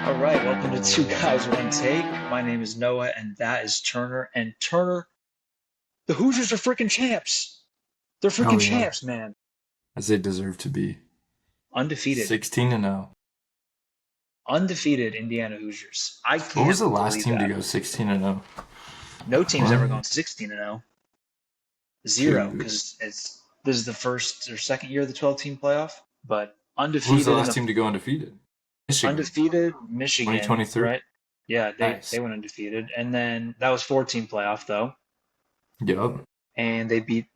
All right, welcome to Two Guys One Take. My name is Noah, and that is Turner. And Turner, the Hoosiers are freaking champs. They're freaking Hell yeah, champs, man. as they deserve to be. Undefeated, 16-0. undefeated Indiana Hoosiers. I What was can't the last believe team to that. go 16-0? No team's ever What? gone 16-0. Zero, Dude, because this is the first or second year of the 12-team playoff. But who was the undefeated in last the team to go undefeated? Michigan, undefeated Michigan, 2023. right? Yeah, they Nice. went undefeated, and then that was 14 playoff though, Yup. and they beat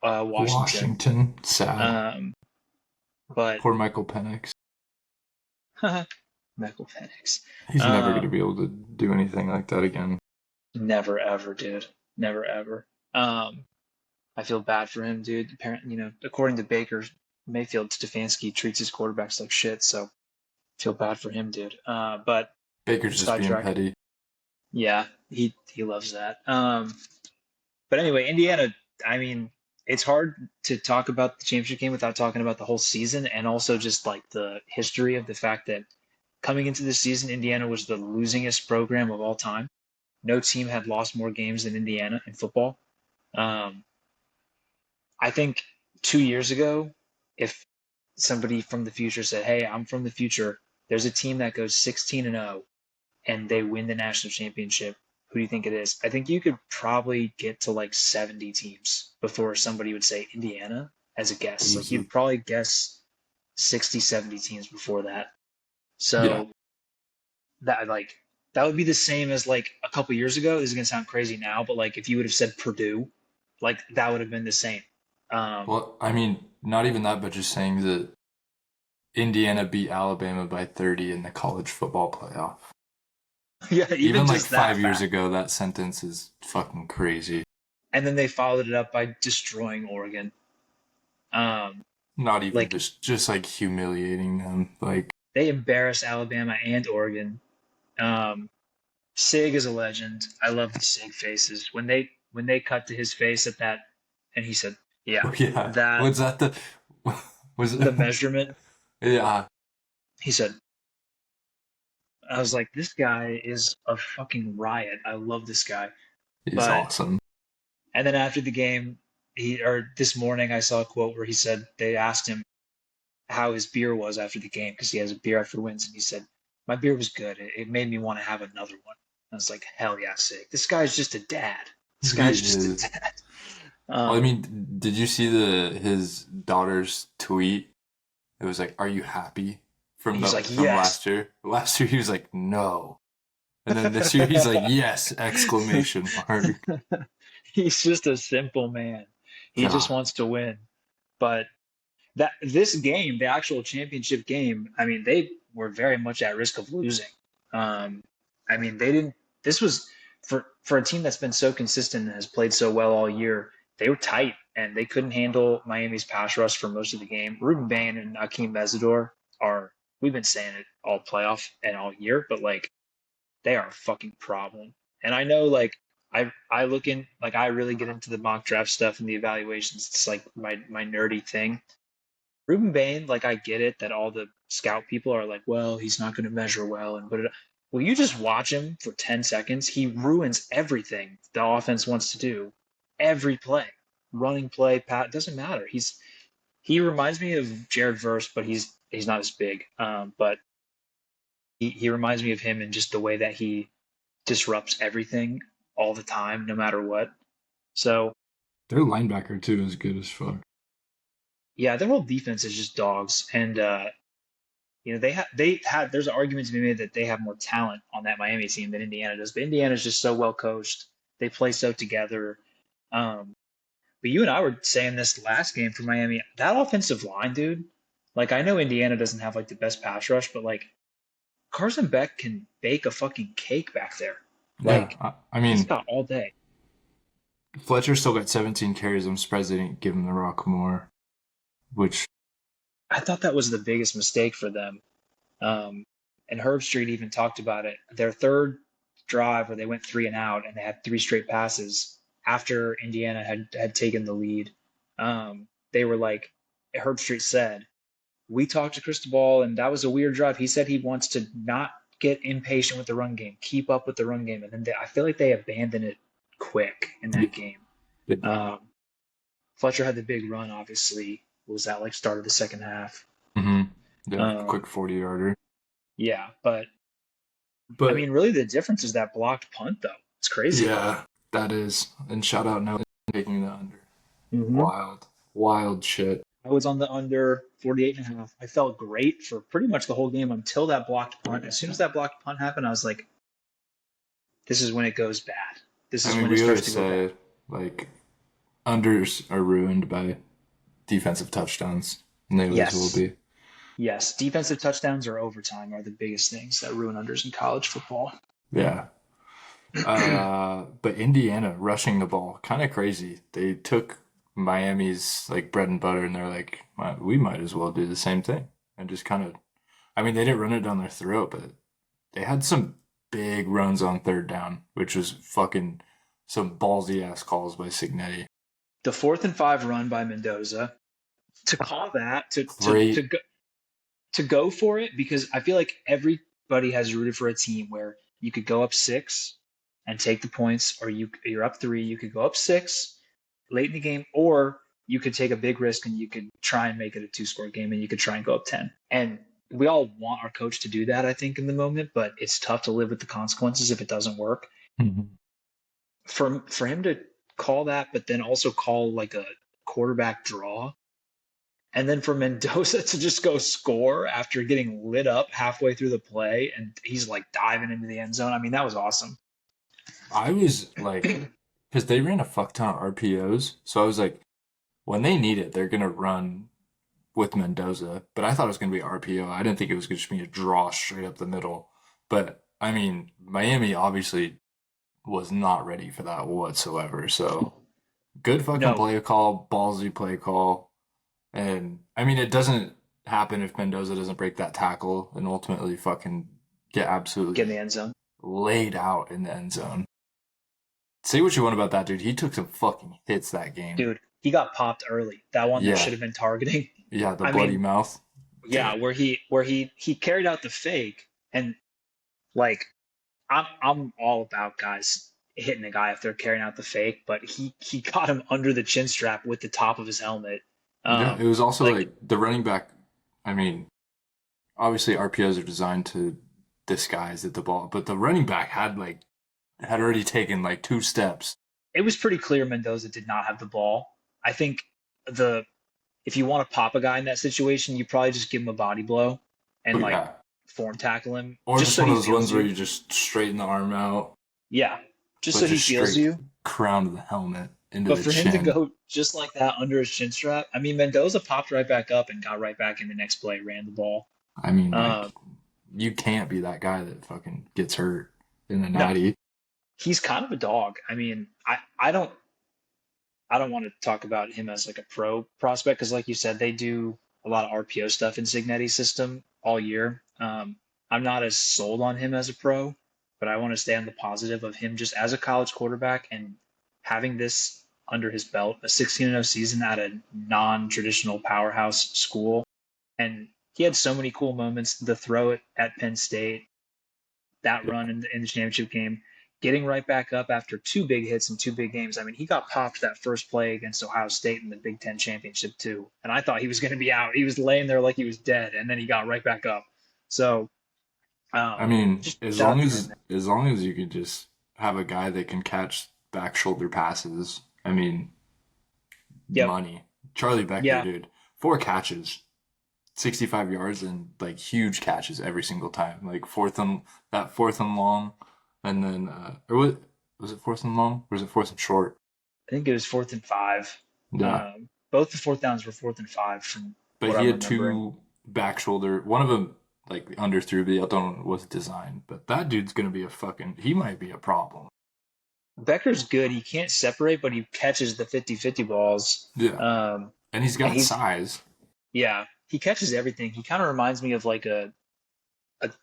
Washington. Washington, sad. Um, but Poor Michael Penix. Michael Penix. He's never going to Um, be able to do anything like that again. Never ever, dude. Never ever. I feel bad for him, dude. Apparently, according to Baker, Mayfield Stefanski treats his quarterbacks like shit, so feel bad for him, dude. But Baker's just being sidetrack. petty. Yeah, he loves that. But anyway, Indiana. I mean, it's hard to talk about the championship game without talking about the whole season, and also just like the history of the fact that coming into the season, Indiana was the losingest program of all time. No team had lost more games than Indiana in football. Um, I think 2 years ago, if somebody from the future said, "Hey, I'm from the future. There's a team that goes 16 and 0 and they win the national championship. Who do you think it is?" I think you could probably get to like 70 teams before somebody would say Indiana as a guess. Like Easy. you'd probably guess 60, 70 teams before that. Yeah. So that like that would be the same as like a couple years ago. This is gonna sound crazy now, but like if you would have said Purdue, like that would have been the same. Um, Well, I mean, not even that, but just saying that Indiana beat Alabama by 30 in the college football playoff. yeah, even Even like just that 5 years fact. ago, that sentence is fucking crazy. And then they followed it up by destroying Oregon. Um, Not even like just like humiliating them. Like, they embarrassed Alabama and Oregon. Um, Sig is a legend. I love the Sig faces when they cut to his face at that, and he said, "Yeah, oh yeah, that was that the was the it? measurement." Yeah, He said, "I was like, this guy is a fucking riot. I love this guy." he's But awesome. and then after the game, this morning I saw a quote where he said they asked him how his beer was after the game because he has a beer after wins, and he said, "My beer was good. It made me want to have another one." I was like, "Hell yeah, Sig. This guy's just a dad. This He guy's just a is. dad." Well, I Um, mean, did you see the his daughter's tweet? It was like, "Are you happy?" From he's like, from "Yes." last year. Last year he was like, "No," and then this year he's like, "Yes!" Exclamation mark. He's just a simple man. He just God, wants to win. But that this game, the actual championship game, I mean, they were very much at risk of losing. Um, I mean, they didn't. This was for a team that's been so consistent and has played so well all year. They were tight and they couldn't handle Miami's pass rush for most of the game. Ruben Bain and Akeem Mesidor are. We've been saying it all playoff and all year, but like they are a fucking problem. And I know like I look in like I really get into the mock draft stuff and the evaluations. It's like my nerdy thing. Ruben Bain, like I get it that all the scout people are like, well, he's not going to measure well and put it. Well, you just watch him for 10 seconds. He ruins everything the offense wants to do. Every play, running play, pat doesn't matter. He reminds me of Jared Verse, but he's not as big. But he reminds me of him in just the way that he disrupts everything all the time, no matter what. So their linebacker too is good as fuck. yeah, their whole defense is just dogs, and they had there's an argument to be made that they have more talent on that Miami team than Indiana does, but Indiana's just so well coached. They play so together. Um, but you and I were saying this last game for Miami, that offensive line, dude. Like I know Indiana doesn't have like the best pass rush, but like Carson Beck can bake a fucking cake back there. Yeah, Like I he's mean, got all day. Fletcher still got 17 carries. I'm surprised they didn't give him the rock more. Which, I thought that was the biggest mistake for them. Um, and Herb Street even talked about it. Their third drive where they went three and out and they had three straight passes after Indiana had taken the lead. They were like, Herb Street said, we talked to Cristobal and that was a weird drive. He said he wants to not get impatient with the run game, keep up with the run game, and then I feel like they abandoned it quick in that game. Um, Fletcher had the big run, obviously. Was that like start of the second half? Yeah, quick 40-yarder. Yeah, but I But mean, really, the difference is that blocked punt, though. It's crazy. yeah, that is. And shout out now taking the under. Mm-hmm. Wild shit. I was on the under 48.5. I felt great for pretty much the whole game until that blocked punt. As soon as that blocked punt happened, I was like, this is when it goes bad. This is when it We starts always to go bad. say, like, unders are ruined by defensive touchdowns, and they always will Yes. be. Yes. Defensive touchdowns or overtime are the biggest things that ruin unders in college football. Yeah. But Indiana rushing the ball, kind of crazy. They took Miami's like bread and butter, and they're like, we might as well do the same thing, and just kind of. I mean, they didn't run it down their throat, but they had some big runs on third down, which was fucking some ballsy ass calls by Cignetti. The 4th and 5 run by Mendoza, to call that, Great. to go for it, because I feel like everybody has rooted for a team where you could go up 6 and take the points, or you're up 3, you could go up 6 late in the game, or you could take a big risk and you could try and make it a 2-score game and you could try and go up 10. And we all want our coach to do that, I think, in the moment, but it's tough to live with the consequences if it doesn't work. Mm-hmm. For him to call that, but then also call like a quarterback draw, and then for Mendoza to just go score after getting lit up halfway through the play, and he's like diving into the end zone. I mean, that was awesome. I was like, because they ran a fuck ton of RPOs, so I was like, when they need it, they're gonna run with Mendoza, but I thought it was going to be RPO. I didn't think it was going to just be a draw straight up the middle. But, I mean, Miami obviously was not ready for that whatsoever. So, good fucking No, play call, ballsy play call. And, I mean, it doesn't happen if Mendoza doesn't break that tackle and ultimately fucking get absolutely get in the end zone. laid out in the end zone. Say what you want about that dude. He took some fucking hits that game. Dude, he got popped early. That one that should have been targeting. Yeah, the I bloody mean, mouth. yeah, where he carried out the fake, and like I'm all about guys hitting a guy if they're carrying out the fake, but he got him under the chin strap with the top of his helmet. Yeah, it was also Like, like the running back. I mean, obviously RPOs are designed to disguise at the ball, but the running back had already taken like 2 steps. it was pretty clear Mendoza did not have the ball. I think the if you want to pop a guy in that situation, you probably just give him a body blow and But like yeah, form tackle him or just just so one of he those feels ones where you. you just straighten the arm out, Yeah, just but so he just feels straight you. crown of the helmet into But the for him to chin. go just like that under his chin strap, I mean, Mendoza popped right back up and got right back in the next play, ran the ball. I mean, like, Um, you can't be that guy that fucking gets hurt in the no, natty. he's kind of a dog. I mean, I don't want to talk about him as like a pro prospect because, like you said, they do a lot of RPO stuff in Cignetti's system all year. I'm not as sold on him as a pro, but I want to stay on the positive of him just as a college quarterback and having this under his belt, a 16-0 season at a non-traditional powerhouse school. And he had so many cool moments. The throw at Penn State, that Yeah. run in the championship game, getting right back up after 2 big hits in 2 big games. I mean, he got popped that first play against Ohio State in the Big Ten championship too, and I thought he was going to be out. He was laying there like he was dead, and then he got right back up. So, I mean, just as shout out long to him. as you can just have a guy that can catch back shoulder passes, I mean, Yep. money. Charlie Becker, Yeah. dude, 4 catches, 65 yards, and like huge catches every single time. Like fourth and long, and then or was it fourth and long or was it fourth and short? I think it was 4th and 5. Yeah, Both the fourth downs were 4th and 5 from but what he I'm had remembering. 2 back shoulder. One of them like under threw, but the other one was designed. But that dude's gonna be he might be a problem. Becker's good. He can't separate, but he catches the 50-50 balls. Yeah, and he's And got size. yeah, he catches everything. He kind of reminds me of like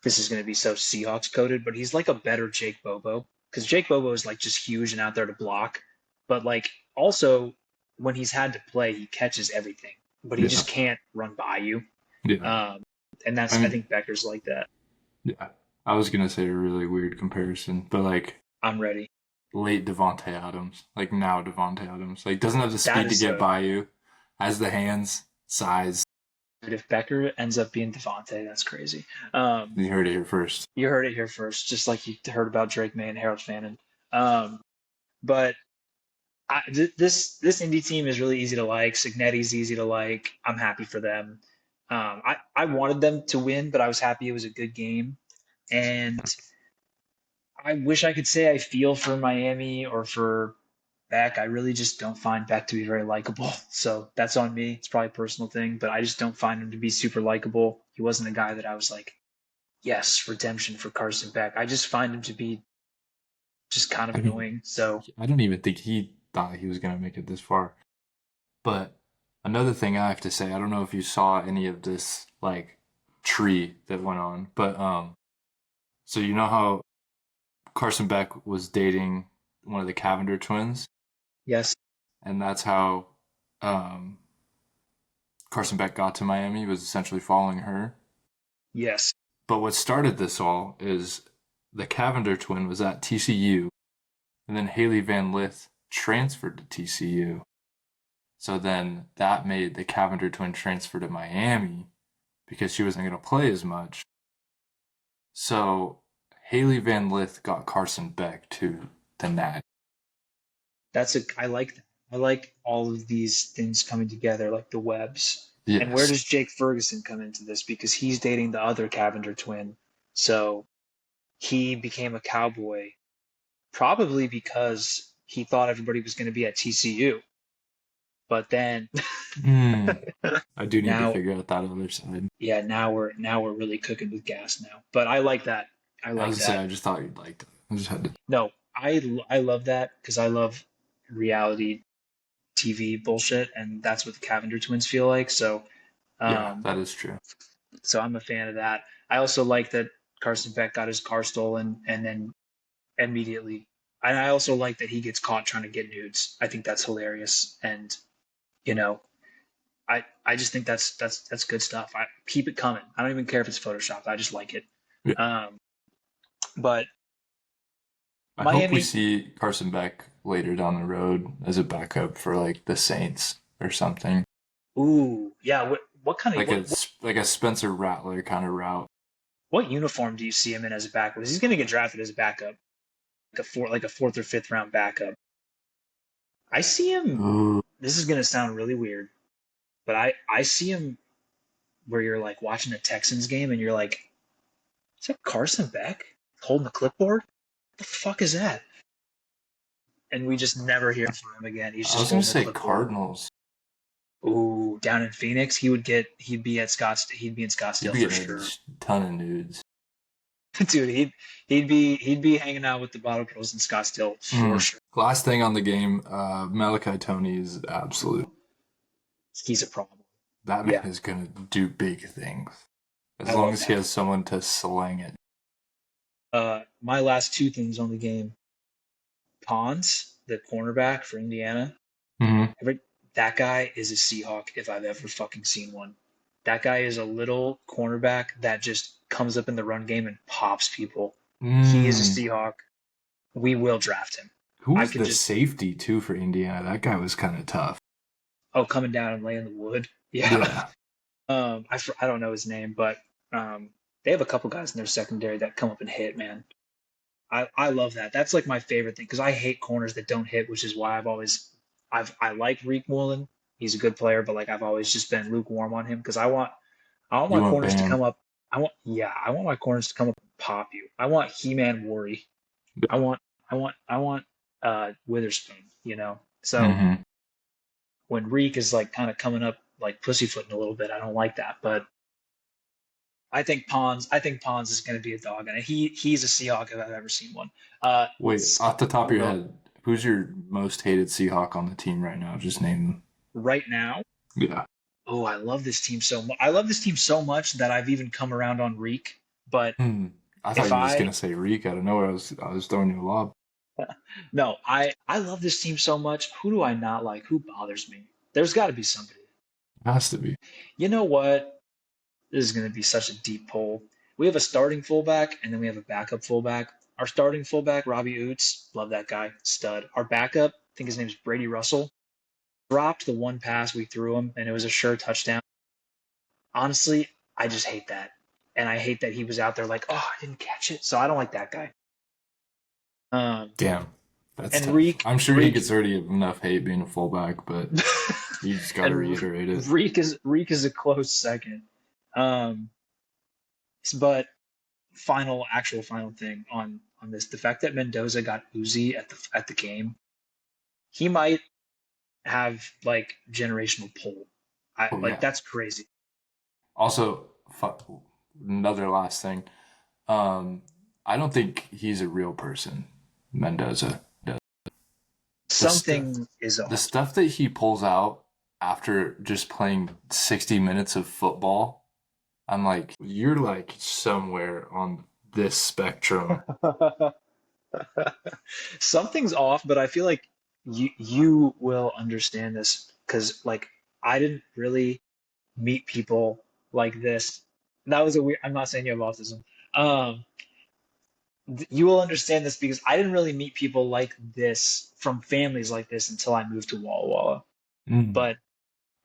this is going to be so Seahawks coded, but he's like a better Jake Bobo because Jake Bobo is like just huge and out there to block. But like also when he's had to play, he catches everything, but he Yeah, just can't run by you. yeah. Um, and I I mean, think Becker's like that. yeah. I was gonna say a really weird comparison, but like I'm ready. late Devonte Adams, like now Devonte Adams, like doesn't have the That speed to is get by you, has the hands, size. if Becker ends up being Devontae, that's crazy. Um, You heard it here first. you heard it here first, just like you heard about Drake May and Harold Fannin. Um, but this Indy team is really easy to like. Cignetti's easy to like. I'm happy for them. I wanted them to win, but I was happy it was a good game. And I wish I could say I feel for Miami or for Beck. I really just don't find Beck to be very likable. So that's on me. It's probably a personal thing, but I just don't find him to be super likable. He wasn't a guy that I was like, yes, redemption for Carson Beck. I just find him to be just kind of I mean, annoying. So I don't even think he thought he was gonna make it this far. But another thing I have to say, I don't know if you saw any of this like tree that went on, but so you know how Carson Beck was dating one of the Cavender twins, yes, and that's how um Carson Beck got to Miami, was essentially following her. yes, But what started this all is the Cavender twin was at TCU, and then Haley Van Lith transferred to TCU. So then that made the Cavender twin transfer to Miami because she wasn't going to play as much. So Haley Van Lith got Carson Beck to the Nat. I like that. I like all of these things coming together, like the webs. And where Yes. does Jake Ferguson come into this? Because he's dating the other Cavender twin. So he became a Cowboy probably because he thought everybody was going to be at TCU. But then Hmm. I do need to now, figure out that other side. yeah, now we're really cooking with gas now. But I like that. I I like was to say, that. I just thought you'd like it. I just had to. No, I love that because I love reality TV bullshit, and that's what the Cavender twins feel like. Yeah, Um, that is true. so I'm a fan of that. I also like that Carson Beck got his car stolen and then immediately. And I also like that he gets caught trying to get nudes. I think that's hilarious, and you know, I just think that's good stuff. I keep it coming. I don't even care if it's photoshopped. I just like it. Yeah. Um, but I hope we Miami, see Carson Beck later down the road as a backup for like the Saints or something. ooh, yeah. What kind of Like a Spencer Rattler kind of route. what uniform do you see him in as a backup? Because he's going to get drafted as a backup, like a fourth or fifth round backup. I see him. Ooh. This is going to sound really weird, but I see him where you're like watching a Texans game and you're like, is that Carson Beck holding the clipboard? What the fuck is that? And we just never hear from him again. He's I just was gonna holding the say clipboard. Cardinals. Ooh, down in Phoenix, he'd be at he'd be in You'd Scottsdale be for getting sure. a ton of nudes. Dude, he'd be hanging out with the bottle girls in Scottsdale for Mm. sure. Last thing on the game, Malachi Toney is absolute. He's a problem. That man Yeah, is gonna do big things as I long love as he that. has someone to slang it. My last two things on the game. Pons, the cornerback for Indiana. Mm-hmm. Every, that guy is a Seahawk if I've ever fucking seen one. That guy is a little cornerback that just comes up in the run game and pops people. He is a Mm. Seahawk. We will draft him. Who I was could the just safety too for Indiana? That guy was kind of tough. coming down and laying the wood. Yeah. Yeah. I don't know his name, but they have a couple guys in their secondary that come up and hit, man. I love that. That's like my favorite thing because I hate corners that don't hit, which is why I like Reek Woolen. He's a good player, but like I've always just been lukewarm on him because I want You my want corners to Bam. come up. I want my corners to come up and pop you. I want He-Man Worry. I want Witherspoon, you know. So Mm-hmm. when Reek is like kind of coming up like pussyfooting a little bit, I don't like that. But I think Pons is going to be a dog, and he's a Seahawk if I've ever seen one. Wait, off the top of your Go head, who's your most hated Seahawk on the team right now? Just name them. right now. Yeah. Oh, I love this team so much. I love this team so much that I've even come around on Reek. But Hmm. I thought if you were just I gonna say Reek out of nowhere. I was throwing you a lob. no, I love this team so much. Who do I not like? Who bothers me? There's got to be somebody. Has to be. You know what? This is going to be such a deep poll. we have a starting fullback and then we have a backup fullback. Our starting fullback, Robbie Oots, love that guy, stud. Our backup, I think his name is Brady Russell, dropped the one pass we threw him and it was a sure touchdown. Honestly, I just hate that. And I hate that he was out there like, oh, I didn't catch it. So I don't like that guy. Damn, that's And tough. I'm sure he Reek, gets already enough hate being a fullback, but you just got to and reiterate it. Reek is a close second. Um, but actual final thing on this, the fact that Mendoza got Uzi at the game, he might have like generational pull. I Oh like yeah. that's crazy. Also, another last thing. Um, I don't think he's a real person, Mendoza. The stuff, Something is the off. stuff that he pulls out after just playing 60 minutes of football, I'm like, you're like somewhere on this spectrum. Something's off, but I feel like you will understand this because like I didn't really meet people like this. That was a weird. I'm not saying you have autism. Um, you will understand this because I didn't really meet people like this from families like this until I moved to Walla Walla. Mm. But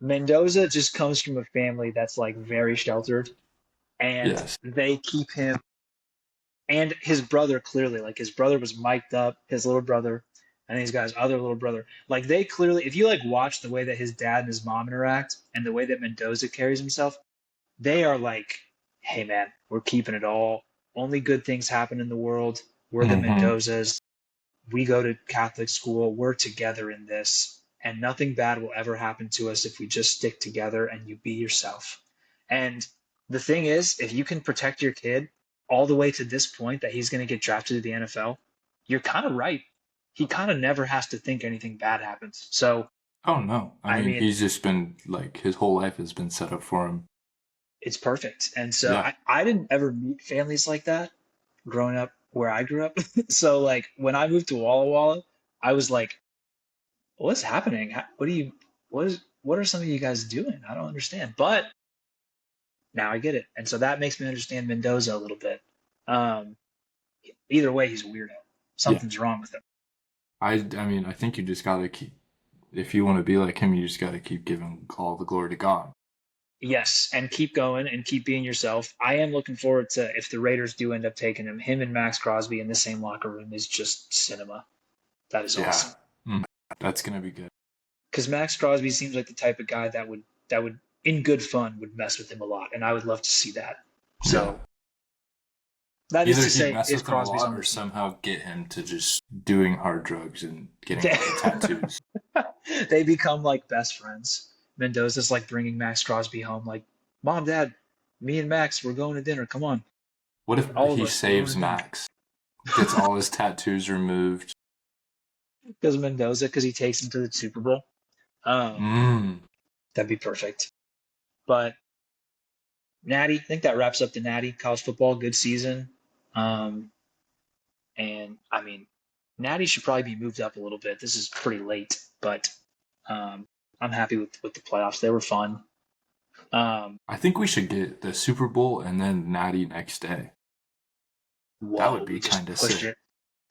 Mendoza just comes from a family that's like very sheltered, and Yes. they keep him and his brother clearly like his brother was mic'd up, his little brother, and these guys other little brother like they clearly if you like watch the way that his dad and his mom interact and the way that Mendoza carries himself, they are like, hey man, we're keeping it all. Only good things happen in the world. We're the Mm-hmm. Mendozas. We go to Catholic school. We're together in this. And nothing bad will ever happen to us if we just stick together and you be yourself. And the thing is, if you can protect your kid all the way to this point that he's going to get drafted to the NFL, you're kind of right. He kind of never has to think anything bad happens. So, Oh no. I I mean, mean, he's just been like his whole life has been set up for him. it's perfect. And so Yeah. I didn't ever meet families like that growing up where I grew up. So like when I moved to Walla Walla, I was like, what's happening? What are some of you guys doing? I don't understand. But now I get it. And so that makes me understand Mendoza a little bit. Um, either way, he's a weirdo. Yeah. Something's wrong with him. I mean, I think you just gotta keep if you want to be like him, you just gotta keep giving all the glory to God. Yes, and keep going and keep being yourself. I am looking forward to if the Raiders do end up taking him. Him and Max Crosby in the same locker room is just cinema. That is Yeah. awesome. Mm. That's gonna be good. Because Max Crosby seems like the type of guy that would in good fun would mess with him a lot, and I would love to see that. Yeah. So that is Either to he'd say, mess if with him a Crosby's lot on or the team, somehow get him to just doing hard drugs and getting all the tattoos. they become like best friends. Mendoza's like bringing Max Crosby home, like, Mom, Dad, me and Max, we're going to dinner. Come on, What if all of he us, we're going saves to dinner. Max, gets all his tattoos removed? Because Mendoza, because he takes him to the Super Bowl. Um, Mm. that'd be perfect. But Natty, I think that wraps up the Natty college football. Good season. Um, and I mean, Natty should probably be moved up a little bit. This is pretty late, but um, I'm happy with the playoffs. They were fun. Um, I think we should get the Super Bowl and then Natty next day. That would whoa, be kind of sick.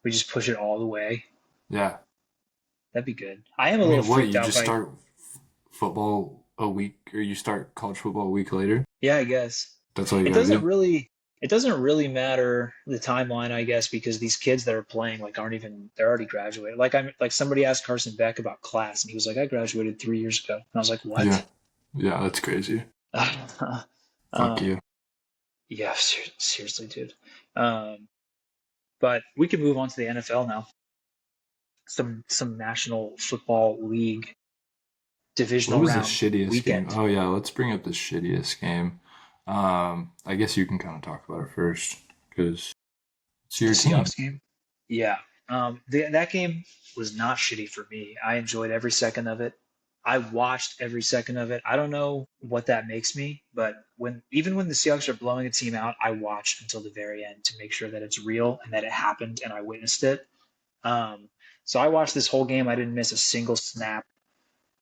we just push it all the way. Yeah. That'd be good. I am a I little mean, what, freaked you out just by, start football a week, or you start college football a week later? yeah, I guess. That's all you It gotta doesn't do? really it doesn't really matter the timeline, I guess, because these kids that are playing like aren't even they're already graduated. Like somebody asked Carson Beck about class and he was like, I graduated 3 years ago. And I was like, Yeah. what? Yeah, that's crazy. Fuck um, you. yeah, seriously, dude. Um, but we can move on to the NFL now. Some National Football League What Divisional was the Round shittiest game? weekend. Oh yeah, let's bring up the shittiest game. I guess you can kind of talk about it first because it's The your team. Seahawks game? Yeah. That game was not shitty for me. I enjoyed every second of it. I watched every second of it. I don't know what that makes me, but even when the Seahawks are blowing a team out, I watch until the very end to make sure that it's real and that it happened and I witnessed it. Um, so I watched this whole game. I didn't miss a single snap.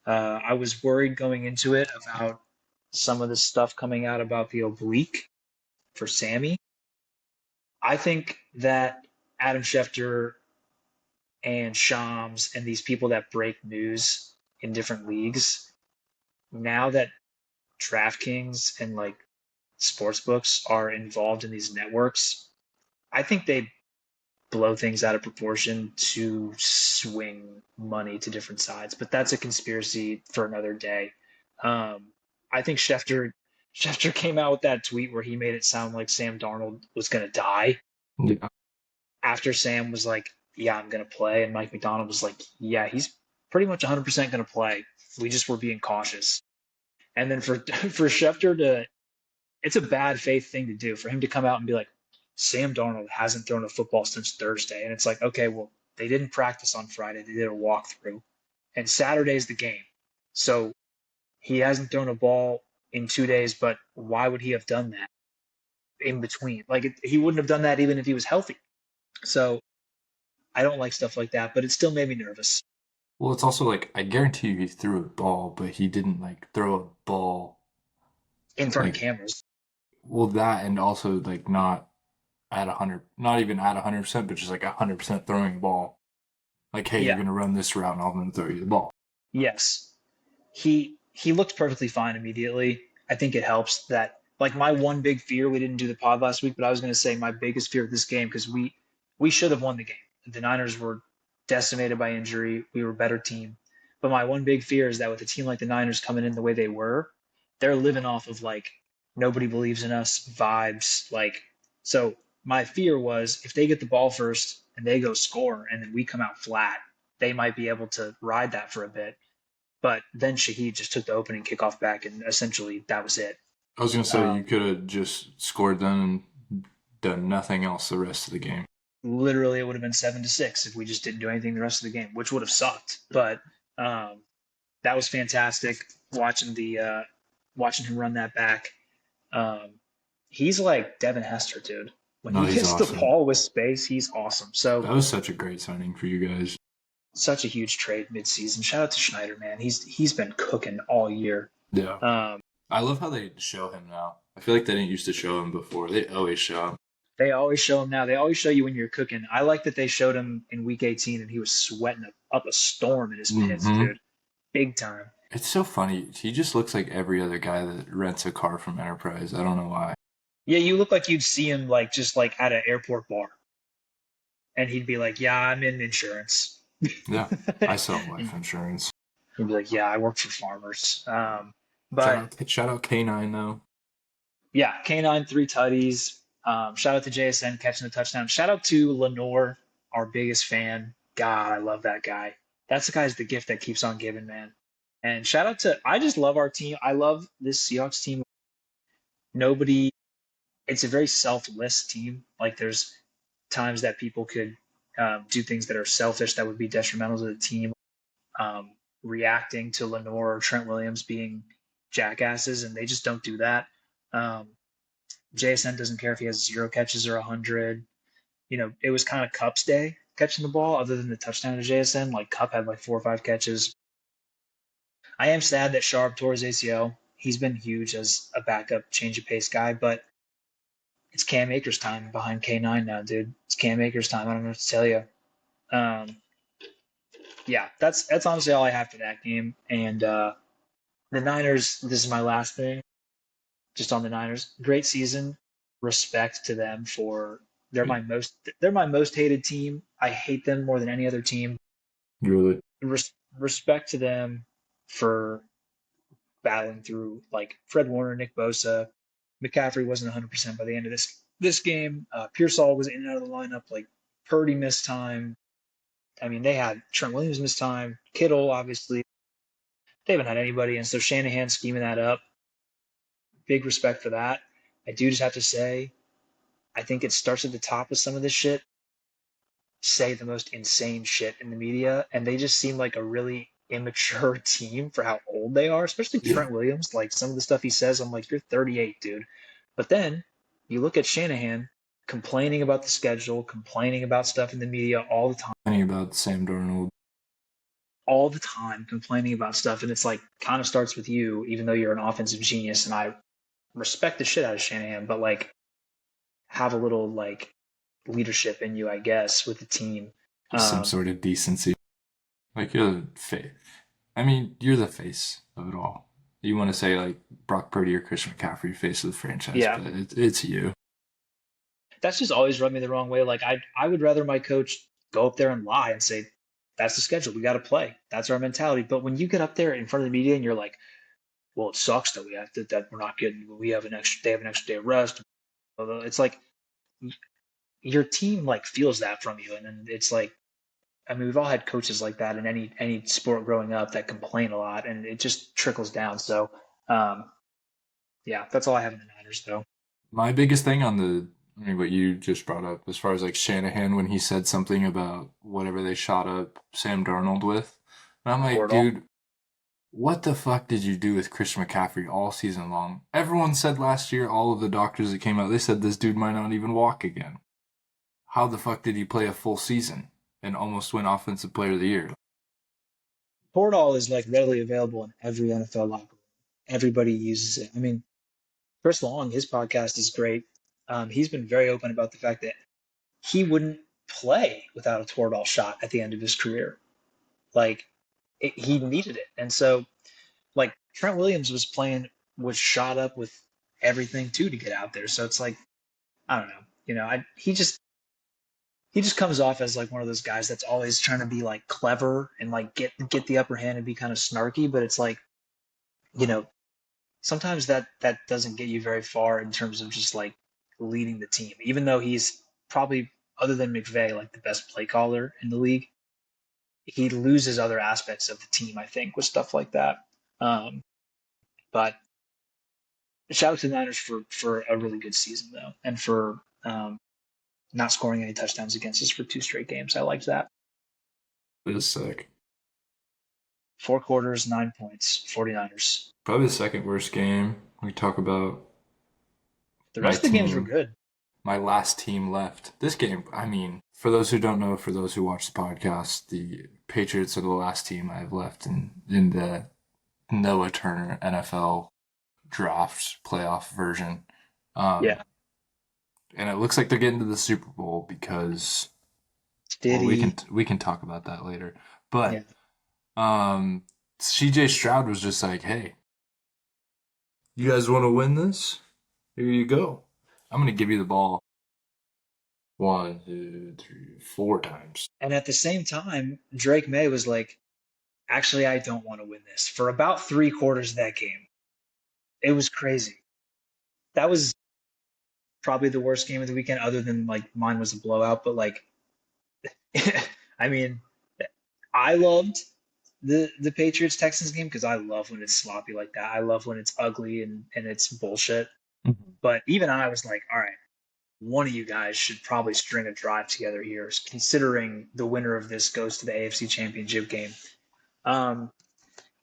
I was worried going into it about some of the stuff coming out about the oblique. for Sammy. I think that Adam Schefter and Shams and these people that break news in different leagues, now that DraftKings and like sports books are involved in these networks, I think they blow things out of proportion to swing money to different sides. But that's a conspiracy for another day. Um, I think Schefter came out with that tweet where he made it sound like Sam Darnold was going to die Yeah. after Sam was like, "Yeah, I'm going to play," and Mike McDonald was like, "Yeah, he's pretty much 100% going to play. We just were being cautious." And then for for Schefter to, it's a bad faith thing to do for him to come out and be like, Sam Darnold hasn't thrown a football since Thursday. And it's like, okay, well, they didn't practice on Friday. They did a walkthrough. And Saturday's the game. So he hasn't thrown a ball in 2 days, but why would he have done that in between? Like, he wouldn't have done that even if he was healthy. So I don't like stuff like that, but it still made me nervous Well, it's also like I guarantee you he threw a ball, but he didn't like throw a ball in front of like cameras. well that and also like not at 100, not even at 100%, but just like 100% throwing the ball. Like, hey, you're Yeah. gonna run this route, and I'm gonna throw you the ball. Yes. He looked perfectly fine immediately. I think it helps that like my one big fear, we didn't do the pod last week, but I was going to say my biggest fear of this game because we should have won the game. The Niners were decimated by injury. We were a better team. But my one big fear is that with a team like the Niners coming in the way they were, they're living off of like nobody believes in us vibes. Like so my fear was if they get the ball first and they go score and then we come out flat, they might be able to ride that for a bit. But then Shaheed just took the opening kickoff back, and essentially that was it. I was gonna say you Um, could have just scored then and done nothing else the rest of the game. Literally, it would have been 7-6 if we just didn't do anything the rest of the game, which would have sucked. But um, that was fantastic watching the watching him run that back. Um, he's like Devin Hester, dude. When No, he he's gets the awesome. ball with space, he's awesome. So That was such a great signing for you guys. such a huge trade midseason. Shout out to Schneider, man. He's been cooking all year. Yeah. Um, I love how they show him now. I feel like they didn't used to show him before. They always show him. They always show him now. They always show you when you're cooking. I like that they showed him in week 18 and he was sweating up a storm in his pits, Mm-hmm. dude. Big time. It's so funny. He just looks like every other guy that rents a car from Enterprise. I don't know why. Yeah, you look like you'd see him like just like at an airport bar. And he'd be like, "Yeah, I'm in insurance." Yeah, I sell He'd life insurance. be like, "Yeah, I work for farmers." Shout But out, shout out K9 though. yeah, K9 three tutties. Shout out to JSN catching the touchdown. Shout out to Lenore, our biggest fan. God, I love that guy. That's the guy's the gift that keeps on giving, man. And shout out to I just love our team. I love this Seahawks team. Nobody, it's a very selfless team. Like there's times that people could do things that are selfish that would be detrimental to the team. Um, Reacting to Lenore or Trent Williams being jackasses, and they just don't do that. Um, JSN doesn't care if he has 0 catches or 100. You know, it was kind of Cup's day catching the ball, other than the touchdown to JSN. Like Cup had like 4 or 5 catches. I am sad that Sharp tore his ACL. He's been huge as a backup change of pace guy, but it's Cam Akers time behind K9 now, dude. It's Cam Akers time. I don't know what to tell you. Um, yeah, that's honestly all I have for that game. And the Niners, this is my last thing, just on the Niners. Great season. Respect to them for they're my most hated team. I hate them more than any other team. Really? Respect to them for battling through like Fred Warner, Nick Bosa. McCaffrey wasn't 100% by the end of this game. Pearsall was in and out of the lineup. Like Purdy missed time. I mean, they had Trent Williams missed time. Kittle, obviously, they haven't had anybody, and so Shanahan scheming that up. Big respect for that. I do just have to say, I think it starts at the top of some of this shit. Say the most insane shit in the media, and they just seem like a really immature team for how old they are, especially Yeah. Trent Williams. Like some of the stuff he says, I'm like, you're 38, dude. But then you look at Shanahan complaining about the schedule, complaining about stuff in the media Any about Sam Darnold. all the time, complaining about stuff. And it's like kind of starts with you, even though you're an offensive genius. And I respect the shit out of Shanahan, but like have a little like leadership in you, I guess, with the team. Just some Um, sort of decency. Like you're the face. I mean, you're the face of it all. You want to say like Brock Purdy or Christian McCaffrey, face of the franchise, yeah, but it's you. that's just always rubbed me the wrong way. Like I would rather my coach go up there and lie and say, "That's the schedule. We got to play. That's our mentality." But when you get up there in front of the media and you're like, "Well, it sucks that we have to, that we're not getting. We have an extra. They have an extra day of rest." It's like your team like feels that from you, and then it's like, I mean, we've all had coaches like that in any sport growing up that complain a lot, and it just trickles down. So, um, yeah, that's all I have in the Niners, though. My biggest thing on I mean, what you just brought up, as far as like Shanahan when he said something about whatever they shot up Sam Darnold with, and I'm like, Portal. dude, what the fuck did you do with Christian McCaffrey all season long? Everyone said last year, all of the doctors that came out, they said this dude might not even walk again. How the fuck did he play a full season and almost win Offensive Player of the Year? Portal is like readily available in every NFL locker room. Everybody uses it. I mean, Chris Long, his podcast is great. He's been very open about the fact that he wouldn't play without a Toradol shot at the end of his career. Like he needed it, and so like Trent Williams was shot up with everything too to get out there. So it's like I don't know, he just comes off as like one of those guys that's always trying to be like clever and like get the upper hand and be kind of snarky, but it's like you know sometimes that doesn't get you very far in terms of just like leading the team, even though he's probably other than McVay like the best play caller in the league. He loses other aspects of the team, I think, with stuff like that. Um, but shout out to the Niners for a really good season though, and for not scoring any touchdowns against us for 2 straight games. I liked that. It was sick. 4 quarters, 9 points, 49ers. Probably the second worst game. We talk about The my rest of the games were team, good. my last team left. This game, I mean, for those who don't know, for those who watch the podcast, the Patriots are the last team I've left in the Noah Turner NFL draft playoff version. Um, Yeah. and it looks like they're getting to the Super Bowl because, well, we Diddy. can talk about that later. Yeah. But CJ Stroud was just like, "Hey, you guys want to win this? Here you go. I'm gonna give you the ball 1, 2, 3, 4 times." And at the same time, Drake May was like, actually, I don't want to win this for about 3 quarters of that game. It was crazy. That was probably the worst game of the weekend, other than like mine was a blowout. But like, I mean, I loved the Patriots Texans game because I love when it's sloppy like that. I love when it's ugly and it's bullshit. Mhm. But even I was like, all right, one of you guys should probably string a drive together here, considering the winner of this goes to the AFC Championship game. Um,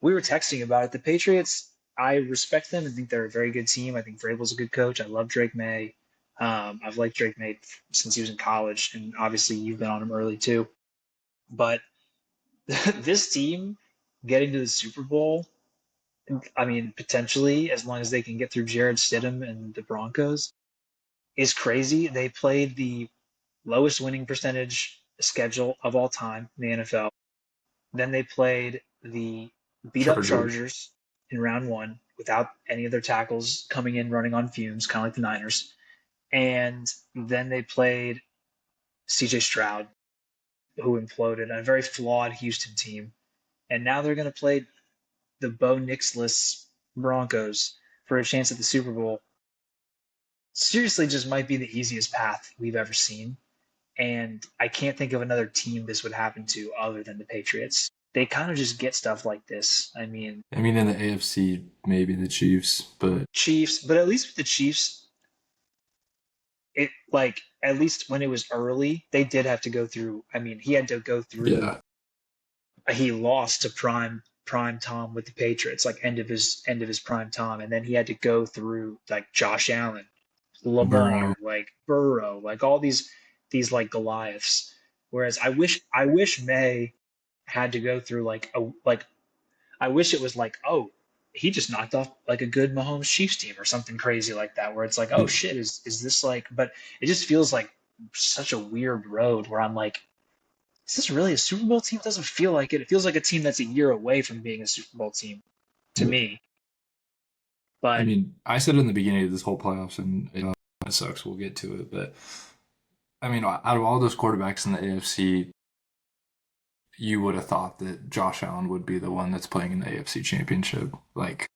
we were texting about it. The Patriots, I respect them and think they're a very good team. I think Vrabel's a good coach. I love Drake May. I've liked Drake May since he was in college, and obviously you've been on him early too. But this team getting to the Super Bowl, I mean, potentially, as long as they can get through Jared Stidham and the Broncos, is crazy. They played the lowest winning percentage schedule of all time in the NFL. Then they played the beat up Chargers. Chargers in round one without any of their tackles coming in running on fumes, kind of like the Niners. And then they played CJ Stroud, who imploded, a very flawed Houston team. And now they're going to play the Bo Nixless Broncos for a chance at the Super Bowl. Seriously, just might be the easiest path we've ever seen. And I can't think of another team this would happen to other than the Patriots. They kind of just get stuff like this. I mean, I mean, in the AFC, maybe the Chiefs, but Chiefs, but at least with the Chiefs, it like at least when it was early, they did have to go through. I mean, he had to go through. yeah, He lost to prime Tom with the Patriots, like end of his prime time, and then he had to go through like Josh Allen, Burrow. Lamar, like Burrow, like all these like Goliaths. Whereas I wish May had to go through like I wish it was like, oh, he just knocked off like a good Mahomes Chiefs team or something crazy like that, where it's like, oh Yeah. shit, is this like? But it just feels like such a weird road where I'm like, is this really a Super Bowl team? It doesn't feel like it. It feels like a team that's a year away from being a Super Bowl team to Yeah. me. I But mean, I said in the beginning of this whole playoffs, and it sucks. We'll get to it, but I mean, out of all those quarterbacks in the AFC, you would have thought that Josh Allen would be the one that's playing in the AFC Championship. Like,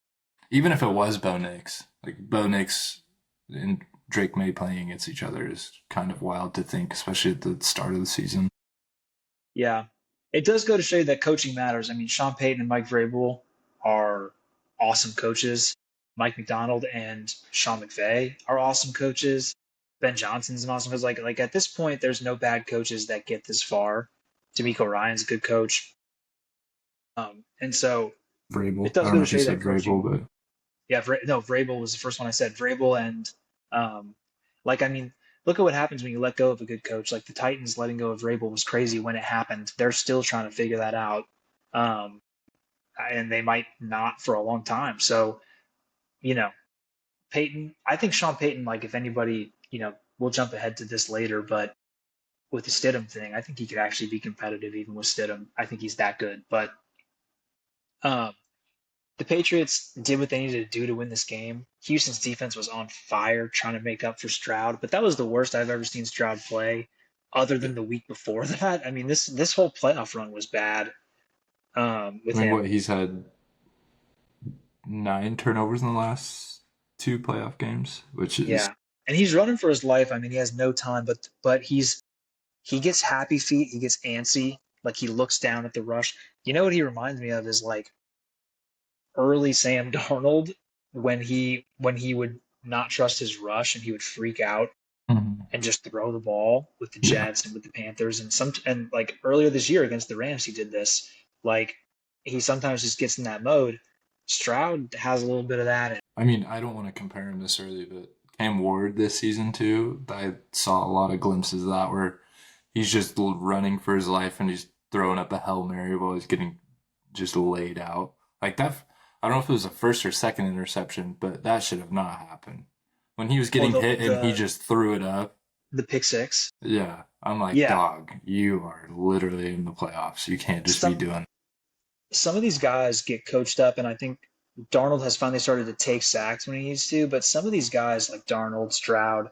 even if it was Bo Nix, like Bo Nix and Drake May playing against each other is kind of wild to think, especially at the start of the season. yeah, it does go to show you that coaching matters. I mean, Sean Payton and Mike Vrabel are awesome coaches. Mike McDonald and Sean McVay are awesome coaches. Ben Johnson's an awesome coach. Like at this point, there's no bad coaches that get this far. D'Amico Ryan's a good coach. And so it Vrabel. I does don't go know to if you show you said that coaching. Vrabel, but Yeah, no, Vrabel was the first one I said. Vrabel and um, I mean, look at what happens when you let go of a good coach. Like the Titans letting go of Vrabel was crazy when it happened. They're still trying to figure that out, um, and they might not for a long time. So, you know, Peyton. I think Sean Payton. Like, if anybody, we'll jump ahead to this later, but with the Stidham thing, I think he could actually be competitive even with Stidham. I think he's that good. But um, the Patriots did what they needed to do to win this game. Houston's defense was on fire trying to make up for Stroud, but that was the worst I've ever seen Stroud play, other than the week before that. I mean, this whole playoff run was bad I with mean, what him. he's had 9 turnovers in the last 2 playoff games, which is Yeah, and he's running for his life. I mean, he has no time, but he gets happy feet. He gets antsy. Like he looks down at the rush. You know what he reminds me of is like early Sam Darnold when he would not trust his rush and he would freak out Mhm. and just throw the ball with the Yeah. Jets and with the Panthers and like earlier this year against the Rams he did this. Like he sometimes just gets in that mode. Stroud has a little bit of that. I mean, I don't want to compare him necessarily, but Cam Ward this season too, I saw a lot of glimpses of that where he's just running for his life and he's throwing up a Hail Mary while he's getting just laid out. Like that, I don't know if it was a first or second interception, but that should have not happened. When he was Oh, getting the hit and he the just threw it up, the pick six. yeah, I'm like, Yeah, dog, you are literally in the playoffs. You can't just be some doing. some of these guys get coached up, and I think Darnold has finally started to take sacks when he needs to. But some of these guys like Darnold, Stroud,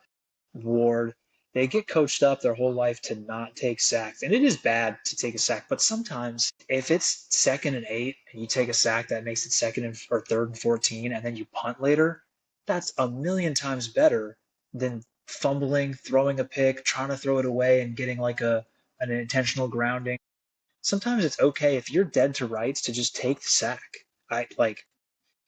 Ward, they get coached up their whole life to not take sacks. And it is bad to take a sack, but sometimes if it's 2nd and 8 and you take a sack that makes it or 3rd and 14 and then you punt later, that's a million times better than fumbling, throwing a pick, trying to throw it away and getting like an intentional grounding. Sometimes it's okay if you're dead to rights to just take the sack. I like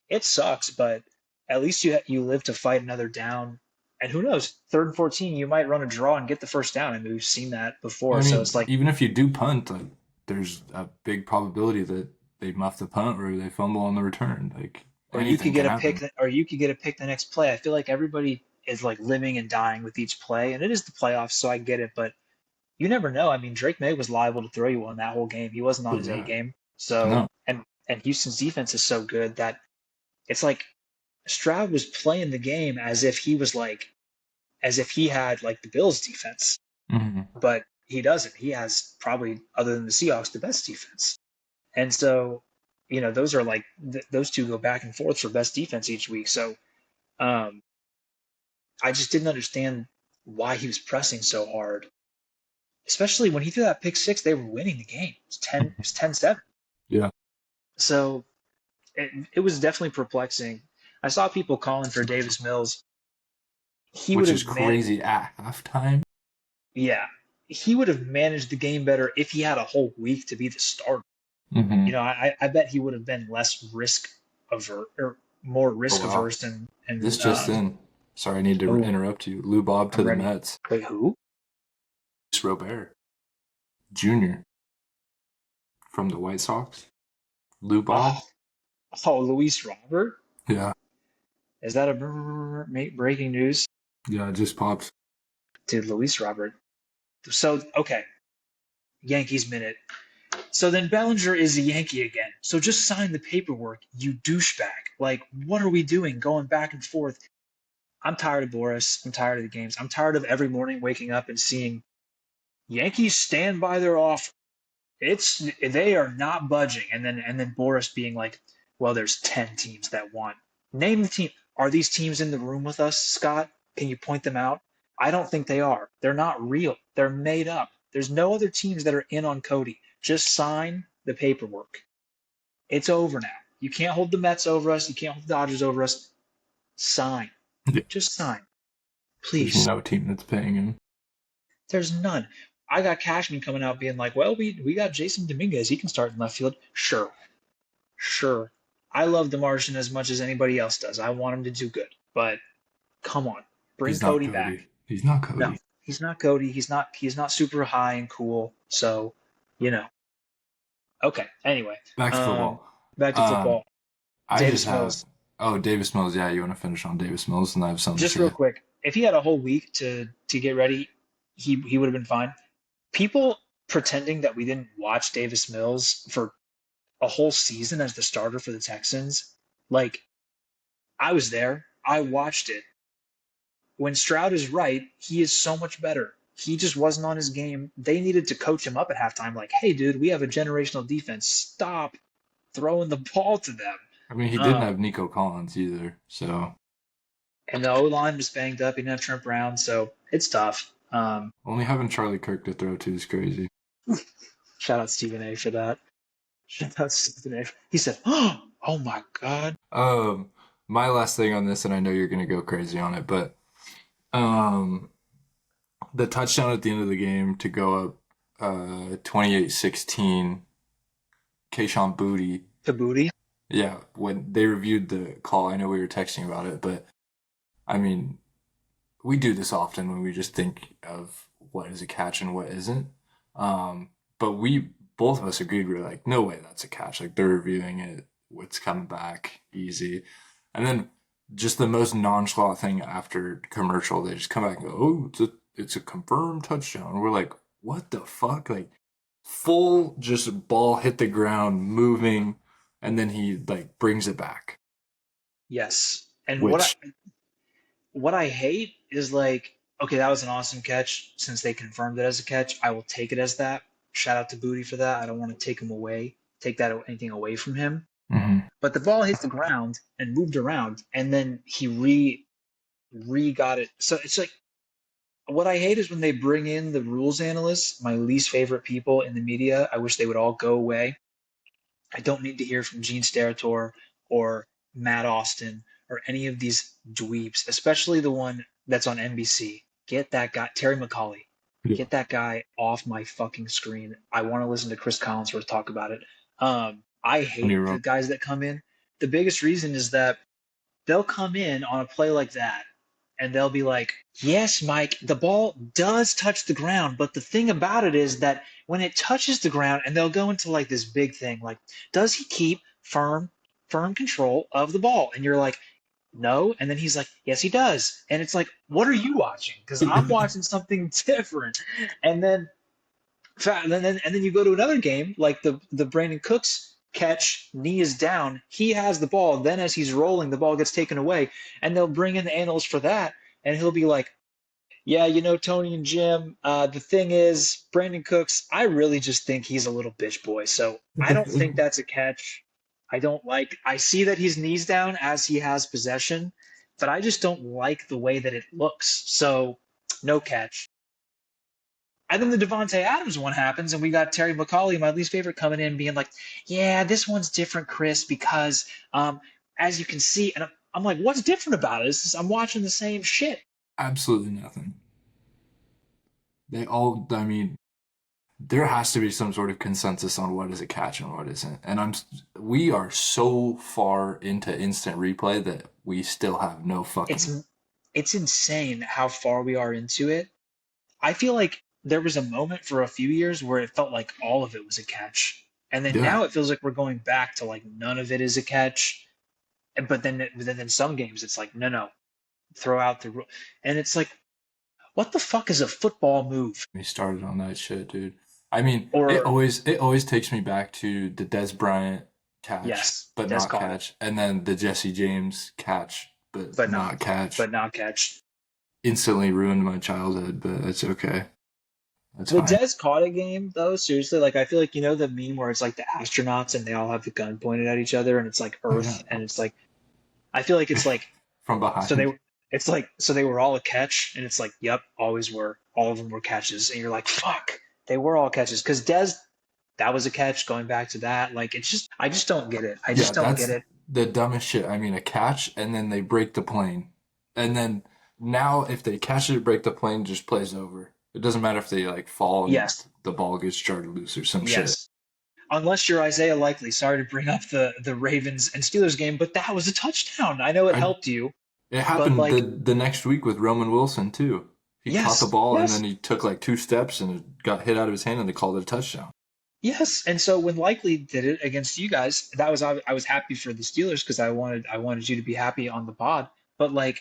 it sucks, but at least you live to fight another down. And who knows, 3rd and 14, you might run a draw and get the first down. I mean, we've seen that Well, before. I So mean, it's like, even if you do punt, like, there's a big probability that they muff the punt or they fumble on the return. Like or you anything could can get a pick, happen. or you could get a pick the next play. I feel like everybody is like living and dying with each play, and it is the playoffs, so I get it. But you never know. I mean, Drake May was liable to throw you one that whole game. He wasn't on But his A yeah, game. So no, and Houston's defense is so good that it's like Stroud was playing the game as if he had like the Bills defense, hmm but he doesn't. He has probably, other than the Seahawks, the best defense. And so, those are like those two go back and forth for best defense each week. So um, I just didn't understand why he was pressing so hard, especially when he threw that pick six. They were winning the game. It was 10-7. yeah, So it was definitely perplexing. I saw people calling for Davis Mills. He would which is have managed, crazy at halftime. yeah, he would have managed the game better if he had a whole week to be the starter. hmm I bet he would have been less risk averse or more Oh risk wow, averse and this just in. Sorry, I need to oh, interrupt you. Lou Bob to I'm the ready. Mets. Wait, who? Robert Jr. from the White Sox. Lou Bob. Oh, Luis Robert. Yeah, Is that a breaking news? yeah, it just popped. Dude, Luis Robert. So okay, Yankees minute. So then Bellinger is a Yankee again. So just sign the paperwork, you douchebag. Like, what are we doing going back and forth? I'm tired of Boris. I'm tired of the games. I'm tired of every morning waking up and seeing Yankees stand by their offer. They are not budging. And then Boris being like, well, there's 10 teams that want. Name the team. Are these teams in the room with us, Scott? Can you point them out? I don't think they are. They're not real. They're made up. There's no other teams that are in on Cody. Just sign the paperwork. It's over now. You can't hold the Mets over us. You can't hold the Dodgers over us. Sign. Yeah. Just sign. There's Please. no team that's paying him. There's none. I got Cashman coming out being like, well, we got Jason Dominguez. He can start in left field. Sure. Sure. I love the Martian as much as anybody else does. I want him to do good. But come on. Bring He's not Cody back. Cody. He's not No, Cody. he's not Cody. He's not super high and cool. So, you know. Okay. Anyway. Back to football. Back to football. I just Davis have. Mills. Oh, Davis Mills. Yeah, you want to finish on Davis Mills, and I have something Just to real say. quick. If he had a whole week to get ready, he would have been fine. People pretending that we didn't watch Davis Mills for a whole season as the starter for the Texans. Like, I was there. I watched it. When Stroud is right, he is so much better. He just wasn't on his game. They needed to coach him up at halftime, like, hey, dude, we have a generational defense. Stop throwing the ball to them. I mean, he didn't have Nico Collins either, so. And the O line was banged up. He didn't have Trent Brown, so it's tough. Only having Charlie Kirk to throw to is crazy. Shout out Stephen A for that. Shout out Stephen A. He said, "Oh my God." My last thing on this, and I know you're gonna go crazy on it, but the touchdown at the end of the game to go up 28-16, Keyshawn Booty. To Booty. Yeah, when they reviewed the call, I know we were texting about it, but I mean, we do this often when we just think of what is a catch and what isn't. But we both of us agreed, we were like, no way that's a catch. Like they're reviewing it, it's coming back easy. And then just the most nonchalant thing after commercial, they just come back and go, oh, it's a confirmed touchdown. We're like, what the fuck? Like full just ball hit the ground, moving, and then he like brings it back. Yes. And Which what I hate is like, okay, that was an awesome catch. Since they confirmed it as a catch, I will take it as that. Shout out to Booty for that. I don't want to take that anything away from him. mhm. But the ball hit the ground and moved around, and then he re got it. So it's like what I hate is when they bring in the rules analysts, my least favorite people in the media. I wish they would all go away. I don't need to hear from Gene Steratore or Matt Austin or any of these dweebs, especially the one that's on NBC. Get that guy, Terry McCauley. Yeah. Get that guy off my fucking screen. I want to listen to Chris Collinsworth talk about it. I hate the guys that come in. The biggest reason is that they'll come in on a play like that and they'll be like, yes, Mike, the ball does touch the ground, but the thing about it is that when it touches the ground, and they'll go into like this big thing, like, does he keep firm control of the ball? And you're like, no. And then he's like, yes, he does. And it's like, what are you watching? Because I'm watching something different. And then you go to another game, like the Brandon Cooks catch, knee is down. He has the ball. Then as he's rolling, the ball gets taken away. And they'll bring in the analyst for that. And he'll be like, yeah, Toney and Jim, the thing is, Brandon Cooks, I really just think he's a little bitch boy. So I don't think that's a catch. I see that he's knees down as he has possession, but I just don't like the way that it looks. So no catch. And then the Devontae Adams one happens, and we got Terry McCauley, my least favorite, coming in being like, yeah, this one's different, Chris, because as you can see, and I'm like, what's different about it? I'm watching the same shit. Absolutely nothing. I mean, there has to be some sort of consensus on what is a catch and what isn't. And we are so far into instant replay that we still have no fucking. It's insane how far we are into it. I feel like there was a moment for a few years where it felt like all of it was a catch. And then now it feels like we're going back to like none of it is a catch. But then in some games it's like, no, throw out the rule. And it's like, what the fuck is a football move? We started on that shit, dude. I mean, Or it always takes me back to the Des Bryant catch, yes, but Des not caught it, catch, and then the Jesse James catch, but but not not catch. but not catch. Instantly ruined my childhood, but it's okay. That's The fine. Des caught a game though, seriously, like I feel like the meme where it's like the astronauts and they all have the gun pointed at each other and it's like Oh yeah, Earth and it's like I feel like it's like from so behind. they it's like so they were all a catch and it's like yep, always were. All of them were catches and you're like fuck, they were all catches because Des that was a catch going back to that. Like it's just I just don't get it. I Yeah, just don't get that's it. the dumbest shit. I mean, a catch, and then they break the plane, and then now if they catch it, break the plane, just plays over. It doesn't matter if they like fall and Yes, the ball gets jarred loose or some shit. yes. Unless you're Isaiah Likely, sorry to bring up the Ravens and Steelers game, but that was a touchdown. I know it I helped you, It but happened like the next week with Roman Wilson too. He caught the yes, ball and then yes, he took like two steps and it got hit out of his hand and they called it a touchdown. yes. And so when Likely did it against you guys, that was I was happy for the Steelers because I wanted you to be happy on the pod. But like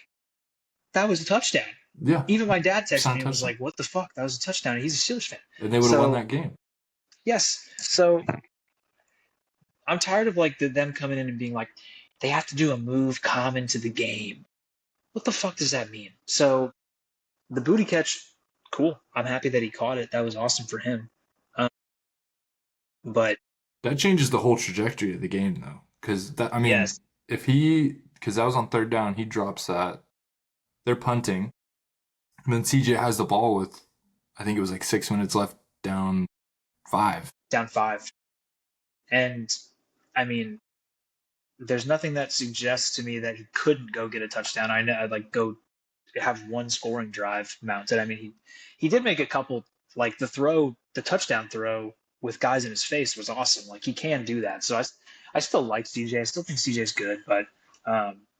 that was a touchdown. Yeah, Even my dad texted sound me and was touchdown, like, "What the fuck? That was a touchdown." And he's a Steelers fan. and they would have won So that game. yes, so I'm tired of like them coming in and being like, they have to do a move common to the game. What the fuck does that mean? So the booty catch, cool. I'm happy that he caught it. That was awesome for him. Um, but That changes the whole trajectory of the game though, because that I mean, yes, if he because that was on third down, he drops that. They're punting, and then CJ has the ball with I think it was like 6 minutes left, down five. down five. And I mean, there's nothing that suggests to me that he couldn't go get a touchdown. I know, like, go have one scoring drive mounted. I mean, he did make a couple, like the touchdown throw with guys in his face was awesome. Like he can do that. So I still like CJ. I still think CJ's good, but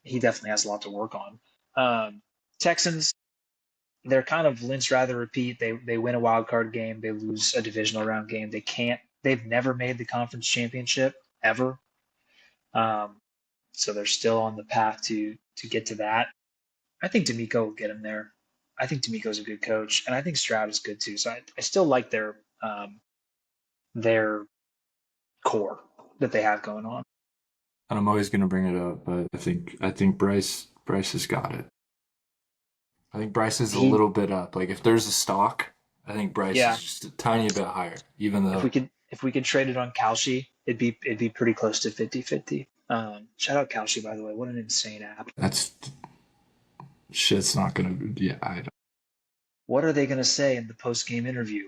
he definitely has a lot to work on. Texans, they're kind of Lynch rather repeat. They win a wild card game, they lose a divisional round game. They can't. They've never made the conference championship ever. Um, so they're still on the path to get to that. I think D'Amico will get him there. I think D'Amico's a good coach, and I think Stroud is good too. So I still like their core that they have going on. And I'm always gonna bring it up, but I think Bryce has got it. I think Bryce is a He, little bit up. Like if there's a stock, I think Bryce yeah. is just a tiny bit higher. Even If though we could trade it on Kalshi, it'd be pretty close to 50-50. Shout out Kalshi, by the way. What an insane app. that's shit's not gonna. Yeah, I don't. What are they gonna say in the post game interview?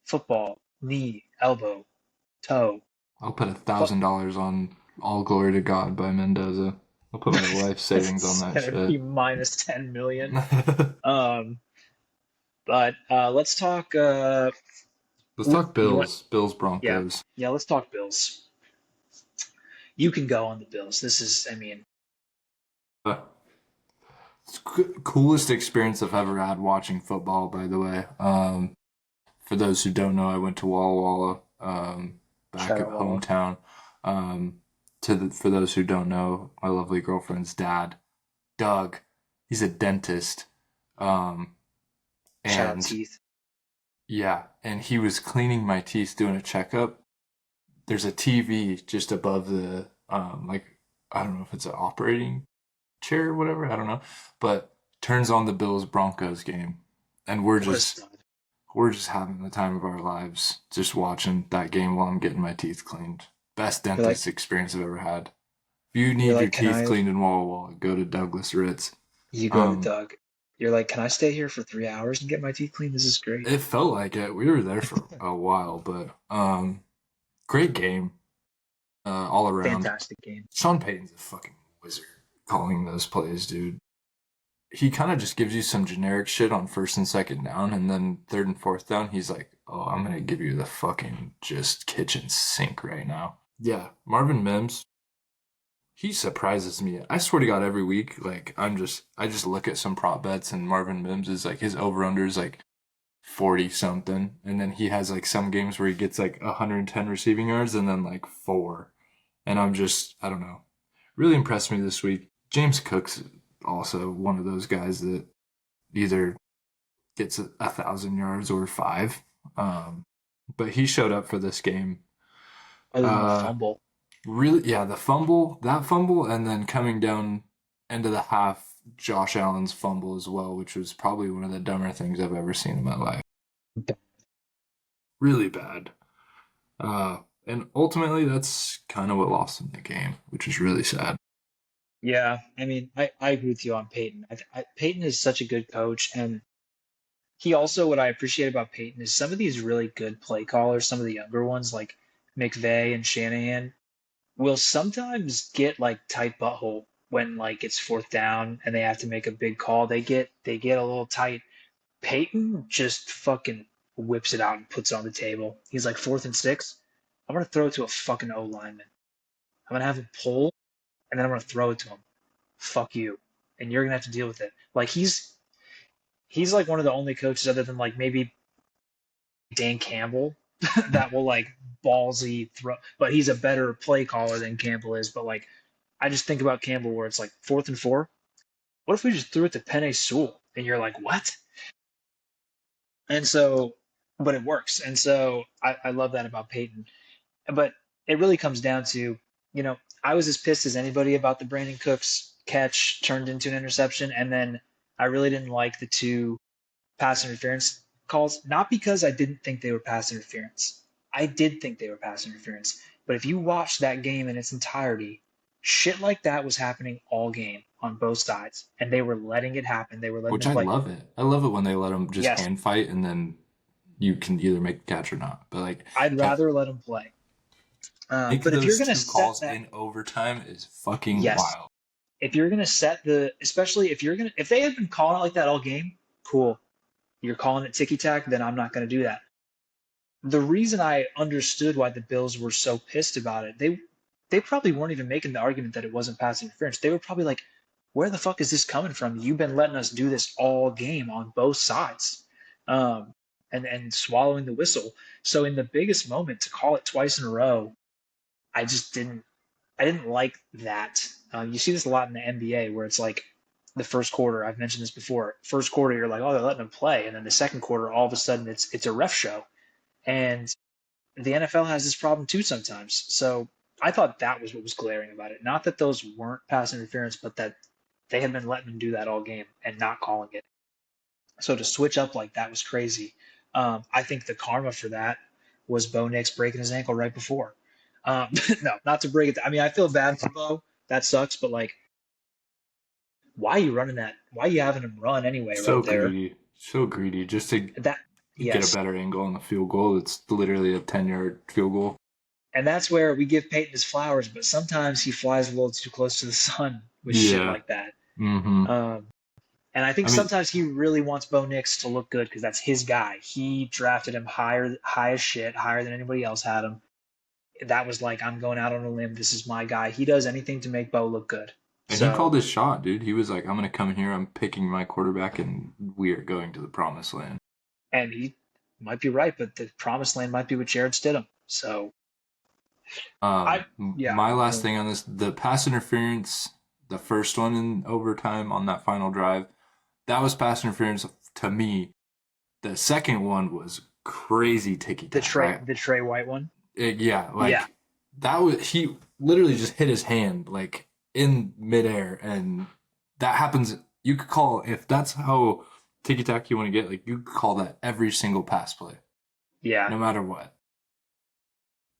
Football, knee, elbow, toe. I'll put Fuck. $1,000 on "All Glory to God" by Mendoza. I'll put my life savings on It's that gonna be shit. minus 10 million. Um, but let's talk. Let's talk You want? Bills. Bills Yeah, Broncos. yeah. Let's talk Bills. You can go on the Bills. This is, I mean, Uh, Coolest experience I've ever had watching football. By the way, for those who don't know, I went to Walla Walla, back shout at out Walla. hometown. Um, for those who don't know, my lovely girlfriend's dad, Doug, he's a dentist. Um, Shout out and Teeth. yeah, and he was cleaning my teeth doing a checkup. There's a TV just above the, like, I don't know if it's an operating chair or whatever, I don't know, but turns on the Bills Broncos game. And What a stud. we're just having the time of our lives, just watching that game while I'm getting my teeth cleaned. Best You're like, dentist experience I've ever had. If you you're need your like, can teeth I? cleaned in Walla Walla, go to Douglas Ritz. You go to Um, Doug. You're like, can I stay here for 3 hours and get my teeth cleaned? This is great. it felt like it. We were there for a while, but great game, all around. Fantastic game. Sean Payton's a fucking wizard calling those plays, dude. He kind of just gives you some generic shit on first and second down, and then third and fourth down, he's like, "Oh, I'm gonna give you the fucking just kitchen sink right now." Yeah, Marvin Mims, he surprises me. I swear to God, every week, like I just look at some prop bets, and Marvin Mims is like his over under is like 40 something, and then he has like some games where he gets like 110 receiving yards and then like four, and I don't know, really impressed me this week. James Cook's also one of those guys that either gets 1,000 yards or five. Um, but he showed up for this game. other than the Uh, fumble. Really, yeah, that fumble, and then coming down end of the half, Josh Allen's fumble as well, which was probably one of the dumber things I've ever seen in my life. Really bad. And ultimately, that's kind of what lost him the game, which is really sad. Yeah, I mean, I agree with you on Peyton. Peyton is such a good coach, and he also, what I appreciate about Peyton is some of these really good play callers, some of the younger ones like McVay and Shanahan, will sometimes get like tight butthole when like it's fourth down and they have to make a big call. They get a little tight. Peyton just fucking whips it out and puts it on the table. He's like 4th and 6. I'm gonna throw it to a fucking O lineman. I'm gonna have him pull and then I'm gonna throw it to him. Fuck you. And you're gonna have to deal with it. Like he's like one of the only coaches other than like maybe Dan Campbell that will like ballsy throw, but he's a better play caller than Campbell is. But like I just think about Campbell where it's like 4th and 4. What if we just threw it to Penei Sewell? And you're like, what? And so, but it works. And so I love that about Peyton. But it really comes down to, you know, I was as pissed as anybody about the Brandon Cooks catch turned into an interception. And then I really didn't like the two pass interference calls, not because I didn't think they were pass interference. I did think they were pass interference. But if you watch that game in its entirety, shit like that was happening all game on both sides. And they were letting it happen. They were letting Which them I play. love it. I love it when they let them just Yes, hand fight and then you can either make the catch or not. But like I'd to rather let them play. make But if you're those going to two set calls that, in overtime is fucking yes, wild. if you're going to set the, especially if they had been calling it like that all game, cool. You're calling it ticky tack, then I'm not going to do that. The reason I understood why the Bills were so pissed about it, they probably weren't even making the argument that it wasn't pass interference. They were probably like, "Where the fuck is this coming from? You've been letting us do this all game on both sides, um, and swallowing the whistle." So in the biggest moment to call it twice in a row, I just didn't. I didn't like that. You see this a lot in the NBA where it's like the first quarter. I've mentioned this before. First quarter, you're like, "Oh, they're letting them play," and then the second quarter, all of a sudden, it's a ref show. And the NFL has this problem too sometimes. So I thought that was what was glaring about it. Not that those weren't pass interference, but that they had been letting them do that all game and not calling it. So to switch up like that was crazy. I think the karma for that was Bo Nix breaking his ankle right before. No, not to break it. I mean, I feel bad for Bo. That sucks. But like, why are you running that? Why are you having him run anyway So right there? greedy. So greedy just to That get a yes, better angle on the field goal. It's literally a 10-yard field goal. and that's where we give Peyton his flowers. But sometimes he flies a little too close to the sun with shit Yeah. like that. Mm-hmm. Um, and I think I mean, sometimes he really wants Bo Nix to look good because that's his guy. He drafted him high as shit, higher than anybody else had him. That was like, I'm going out on a limb. This is my guy. He does anything to make Bo look good. and he So, called his shot, dude. He was like, I'm going to come in here. I'm picking my quarterback, and we are going to the promised land. and he might be right, but the promised land might be with Jared Stidham. So, yeah, My I last mean, thing on this, the pass interference, the first one in overtime on that final drive, that was pass interference to me. The second one was crazy ticky tack, right? The Trey White one. Yeah, Yeah, like that was he literally just hit his hand like in midair, and that happens. You could call if that's how ticky tack you want to get, like you could call that every single pass play, yeah. no matter what.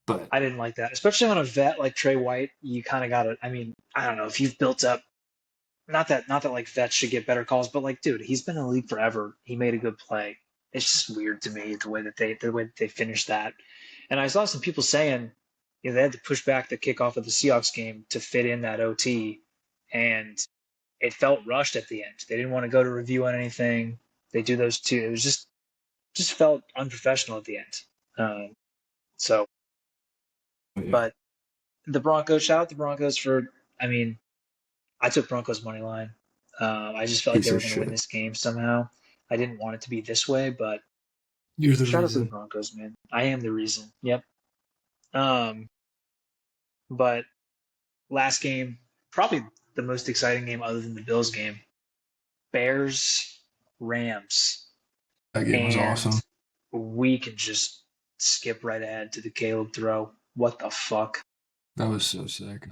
But I didn't like that, especially on a vet like Trey White. You kind of got to. I mean, I don't know if you've built up. Not that like vets should get better calls, but like, dude, he's been in the league forever. He made a good play. It's just weird to me the way that they finished that. And I saw some people saying, they had to push back the kickoff of the Seahawks game to fit in that OT, and it felt rushed at the end. They didn't want to go to review on anything. They do those two. It was just felt unprofessional at the end. So, yeah, but the Broncos, shout out the Broncos for. I mean, I took Broncos money line. I just felt like they piece were of going to win shit. this game somehow. I didn't want it to be this way, but You're the shout out to the reason. Broncos, man. I am the reason. Yep. Um, but last game, probably the most exciting game other than the Bills game. Bears, Rams, That game was and awesome. we can just skip right ahead to the Caleb throw. What the fuck? That was so sick.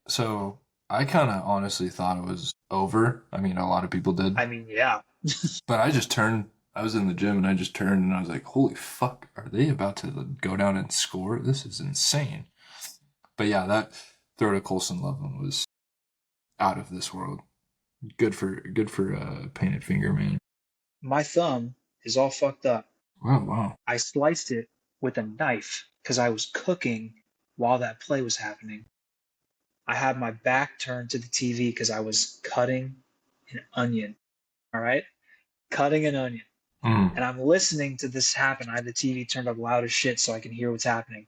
So I kind of honestly thought it was over. I mean, a lot of people did. I mean, yeah. But I was in the gym and I just turned and I was like, holy fuck, are they about to go down and score? This is insane. But yeah, that throw to Colson Loveland was out of this world. Good for Painted Finger, man. My thumb is all fucked up. Wow, wow. I sliced it with a knife because I was cooking while that play was happening. I had my back turned to the TV because I was cutting an onion. All right? Cutting an onion. Mm. And I'm listening to this happen. I have the TV turned up loud as shit so I can hear what's happening.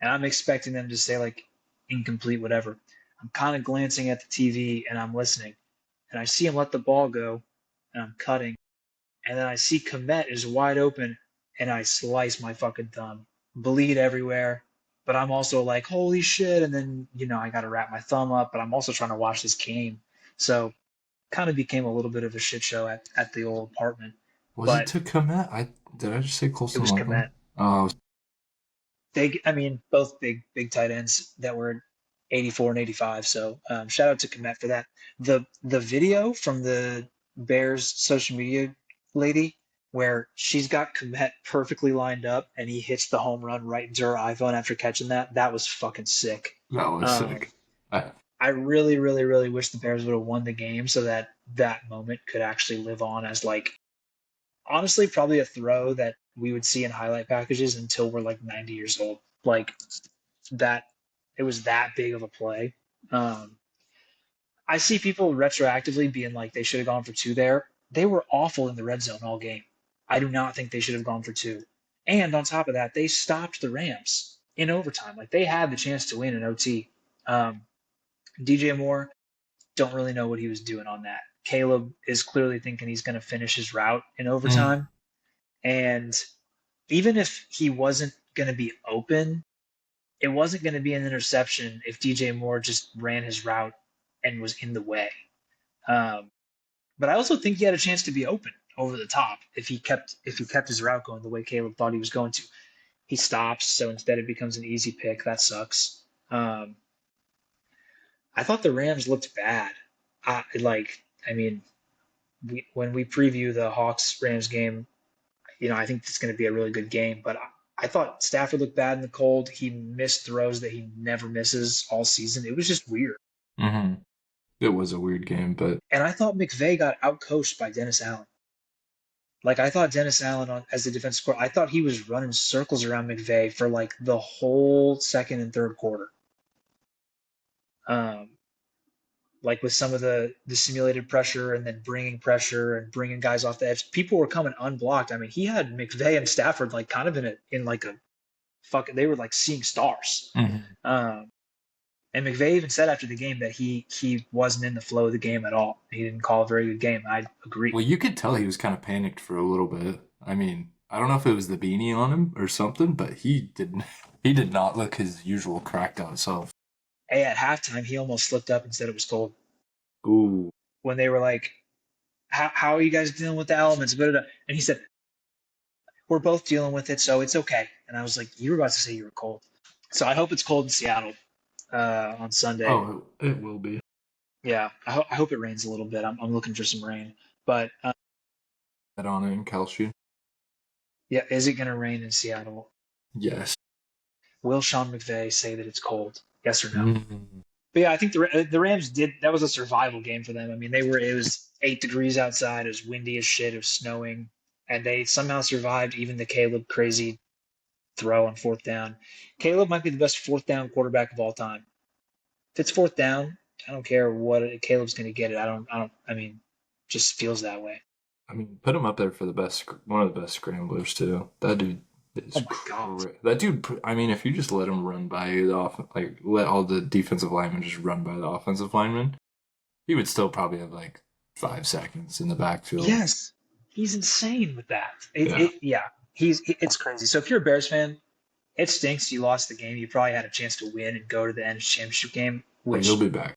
And I'm expecting them to say, like, incomplete, whatever. I'm kind of glancing at the TV and I'm listening. And I see him let the ball go and I'm cutting. And then I see Komet is wide open and I slice my fucking thumb. Bleed everywhere. But I'm also like, holy shit. And then, I got to wrap my thumb up, but I'm also trying to watch this game. So kind of became a little bit of a shit show at the old apartment. Was it But to Komet? Did I just say it Colson was Loveland? Komet. Oh, Both big tight ends that were 84 and 85. So shout out to Komet for that. The video from the Bears social media lady where she's got Komet perfectly lined up and he hits the home run right into her iPhone after catching that was fucking sick. that was sick. I really, really, really wish the Bears would have won the game so that moment could actually live on as like honestly probably a throw that we would see in highlight packages until we're like 90 years old. Like that, it was that big of a play. I see people retroactively being like they should have gone for two there. They were awful in the red zone all game. I do not think they should have gone for two. And on top of that, they stopped the Rams in overtime. Like they had the chance to win in OT. DJ Moore, don't really know what he was doing on that. Caleb is clearly thinking he's going to finish his route in Mm. overtime. And even if he wasn't going to be open, it wasn't going to be an interception if DJ Moore just ran his route and was in the way. But I also think he had a chance to be open over the top if he kept his route going the way Caleb thought he was going to. He stops, so instead it becomes an easy pick. That sucks. I thought the Rams looked bad. When we preview the Hawks Rams game, I think it's going to be a really good game. But I thought Stafford looked bad in the cold. He missed throws that he never misses all season. It was just weird. Mm-hmm. It was a weird game, but And I thought McVay got outcoached by Dennis Allen. Like I thought Dennis Allen as the defensive coordinator, I thought he was running circles around McVay for like the whole second and third quarter. Um, like with some of the simulated pressure and then bringing pressure and bringing guys off the edge, people were coming unblocked. I mean, he had McVay and Stafford like kind of in like a fucking. They were like seeing stars. mm-hmm. And McVay even said after the game that he wasn't in the flow of the game at all. He didn't call a very good game. I agree. Well, you could tell he was kind of panicked for a little bit. I mean, I don't know if it was the beanie on him or something, but he did not look his usual cracked out self. Hey, at halftime, he almost slipped up and said it was cold. Ooh. When they were like, how are you guys dealing with the elements? And he said, we're both dealing with it, so it's okay. And I was like, you were about to say you were cold. So I hope it's cold in Seattle on Sunday. Oh, it will be. Yeah, I hope it rains a little bit. I'm looking for some rain. But Head on in, Calcium. yeah, is it going to rain in Seattle? Yes. Will Sean McVay say that it's cold? Yes or no? Mm-hmm. But yeah, I think the Rams did. That was a survival game for them. I mean, it was 8 degrees outside. It was windy as shit. It was snowing, and they somehow survived even the Caleb crazy throw on fourth down. Caleb might be the best fourth down quarterback of all time. If it's fourth down, I don't care what Caleb's going to get it. I mean, just feels that way. I mean, put him up there for one of the best scramblers too. That dude is Oh my God. That dude. I mean, if you just let him run by you, let all the defensive linemen just run by the offensive linemen, he would still probably have like 5 seconds in the backfield. Yes, he's insane with that. Yeah. It's crazy. So if you're a Bears fan, it stinks you lost the game. You probably had a chance to win and go to the NFC Championship game, But you'll be back.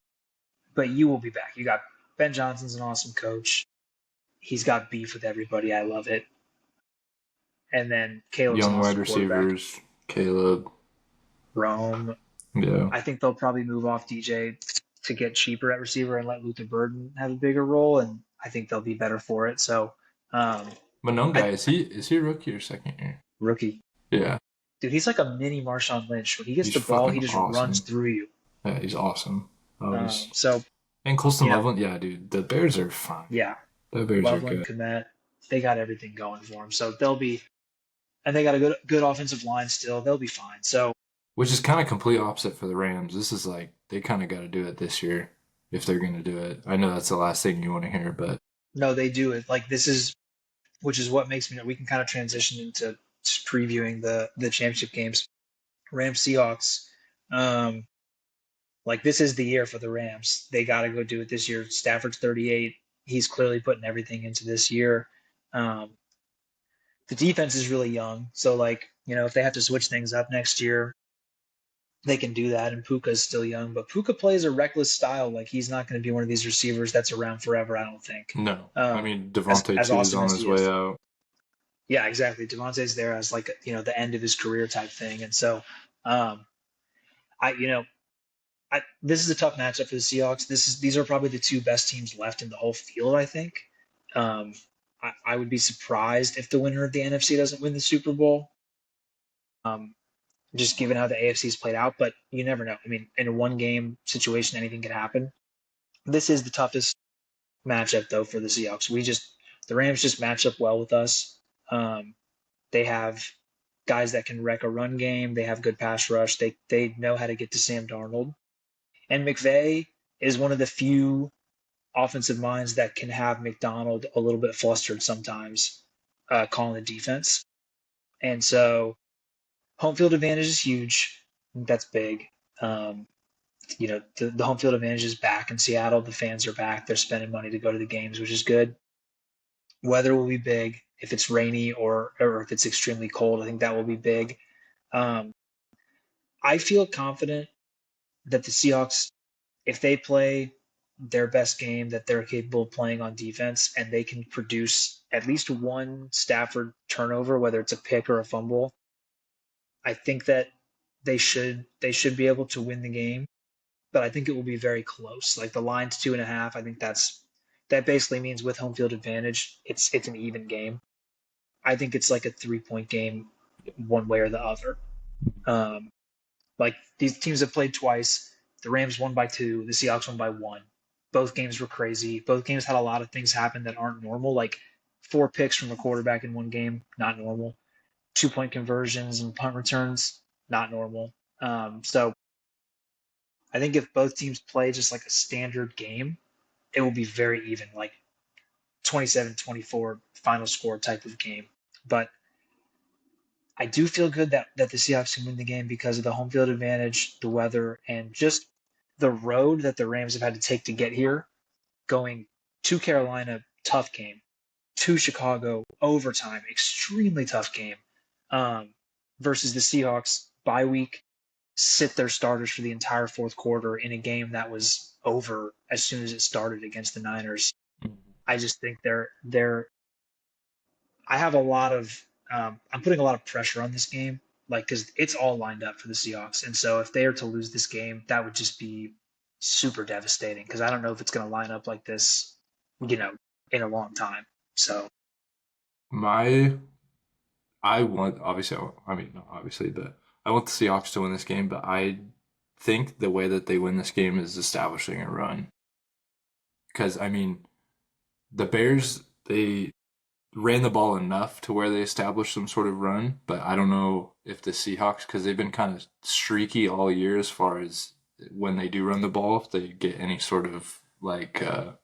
But you will be back. You got Ben Johnson's an awesome coach. He's got beef with everybody. I love it. and then Caleb's an Young wide awesome quarterback. receivers, Caleb. Rome. Yeah. I think they'll probably move off DJ to get cheaper at receiver and let Luther Burden have a bigger role, and I think they'll be better for it. So, um, Mononga, I is he a rookie or second year? rookie, Yeah. dude, he's like a mini Marshawn Lynch. When he gets He's the ball, he fucking just runs awesome. through you. Yeah, he's awesome. So And Colston you know, Loveland, yeah, dude. The Bears are fine. yeah, The Bears are Loveland, good. Komet, they got everything going for them. So they'll be, and they got a good offensive line still. They'll be fine. So Which is kind of complete opposite for the Rams. This is like they kind of got to do it this year if they're going to do it. I know that's the last thing you want to hear, but no, they do it. Like this is, which is what makes me. We can kind of transition into previewing the championship games. Rams Seahawks. Um, like this is the year for the Rams. They got to go do it this year. Stafford's 38. He's clearly putting everything into this year. Um, the defense is really young, so like if they have to switch things up next year, they can do that. And Puka's still young, but Puka plays a reckless style. Like he's not going to be one of these receivers that's around forever. I don't think. no. I mean, As Devontae as too is awesome on as his he way is. out. Yeah, exactly. Devontae's there as like the end of his career type thing, and so um, I this is a tough matchup for the Seahawks. These are probably the two best teams left in the whole field. I think. Um, I would be surprised if the winner of the NFC doesn't win the Super Bowl. Just given how the AFC's played out, but you never know. I mean, in a one-game situation, anything can happen. This is the toughest matchup though for the Seahawks. The Rams just match up well with us. Um, they have guys that can wreck a run game. They have good pass rush. They know how to get to Sam Darnold. And McVay is one of the few offensive minds that can have McDonald a little bit flustered sometimes, calling the defense. And so home field advantage is huge. That's big. Um, the home field advantage is back in Seattle. The fans are back. They're spending money to go to the games, which is good. Weather will be big if it's rainy or if it's extremely cold. I think that will be big. Um, I feel confident that the Seahawks, if they play their best game that they're capable of playing on defense and they can produce at least one Stafford turnover, whether it's a pick or a fumble, I think that they should be able to win the game. But I think it will be very close. Like the line's 2.5. I think that basically means with home field advantage, it's an even game. I think it's like a 3-point game, one way or the other. Um, like these teams have played twice. The Rams won by 2. The Seahawks won by 1. Both games were crazy. Both games had a lot of things happen that aren't normal. Like 4 picks from a quarterback in one game, not normal. 2-point conversions and punt returns, not normal. So I think if both teams play just like a standard game, it will be very even, like 27-24 final score type of game. But I do feel good that the Seahawks can win the game because of the home field advantage, the weather, and just the road that the Rams have had to take to get here. Going to Carolina, tough game. To Chicago, overtime, extremely tough game. Versus the Seahawks, bye week, sit their starters for the entire fourth quarter in a game that was over as soon as it started against the Niners. I just think they're. I have a lot of. I'm putting a lot of pressure on this game, like because it's all lined up for the Seahawks, and so if they are to lose this game, that would just be super devastating. Because I don't know if it's going to line up like this, in a long time. So My I want obviously I mean not obviously, but I want the Seahawks to win this game, but I think the way that they win this game is establishing a run. Because I mean, the Bears they ran the ball enough to where they established some sort of run, but I don't know if the Seahawks, because they've been kind of streaky all year as far as when they do run the ball, if they get any sort of like I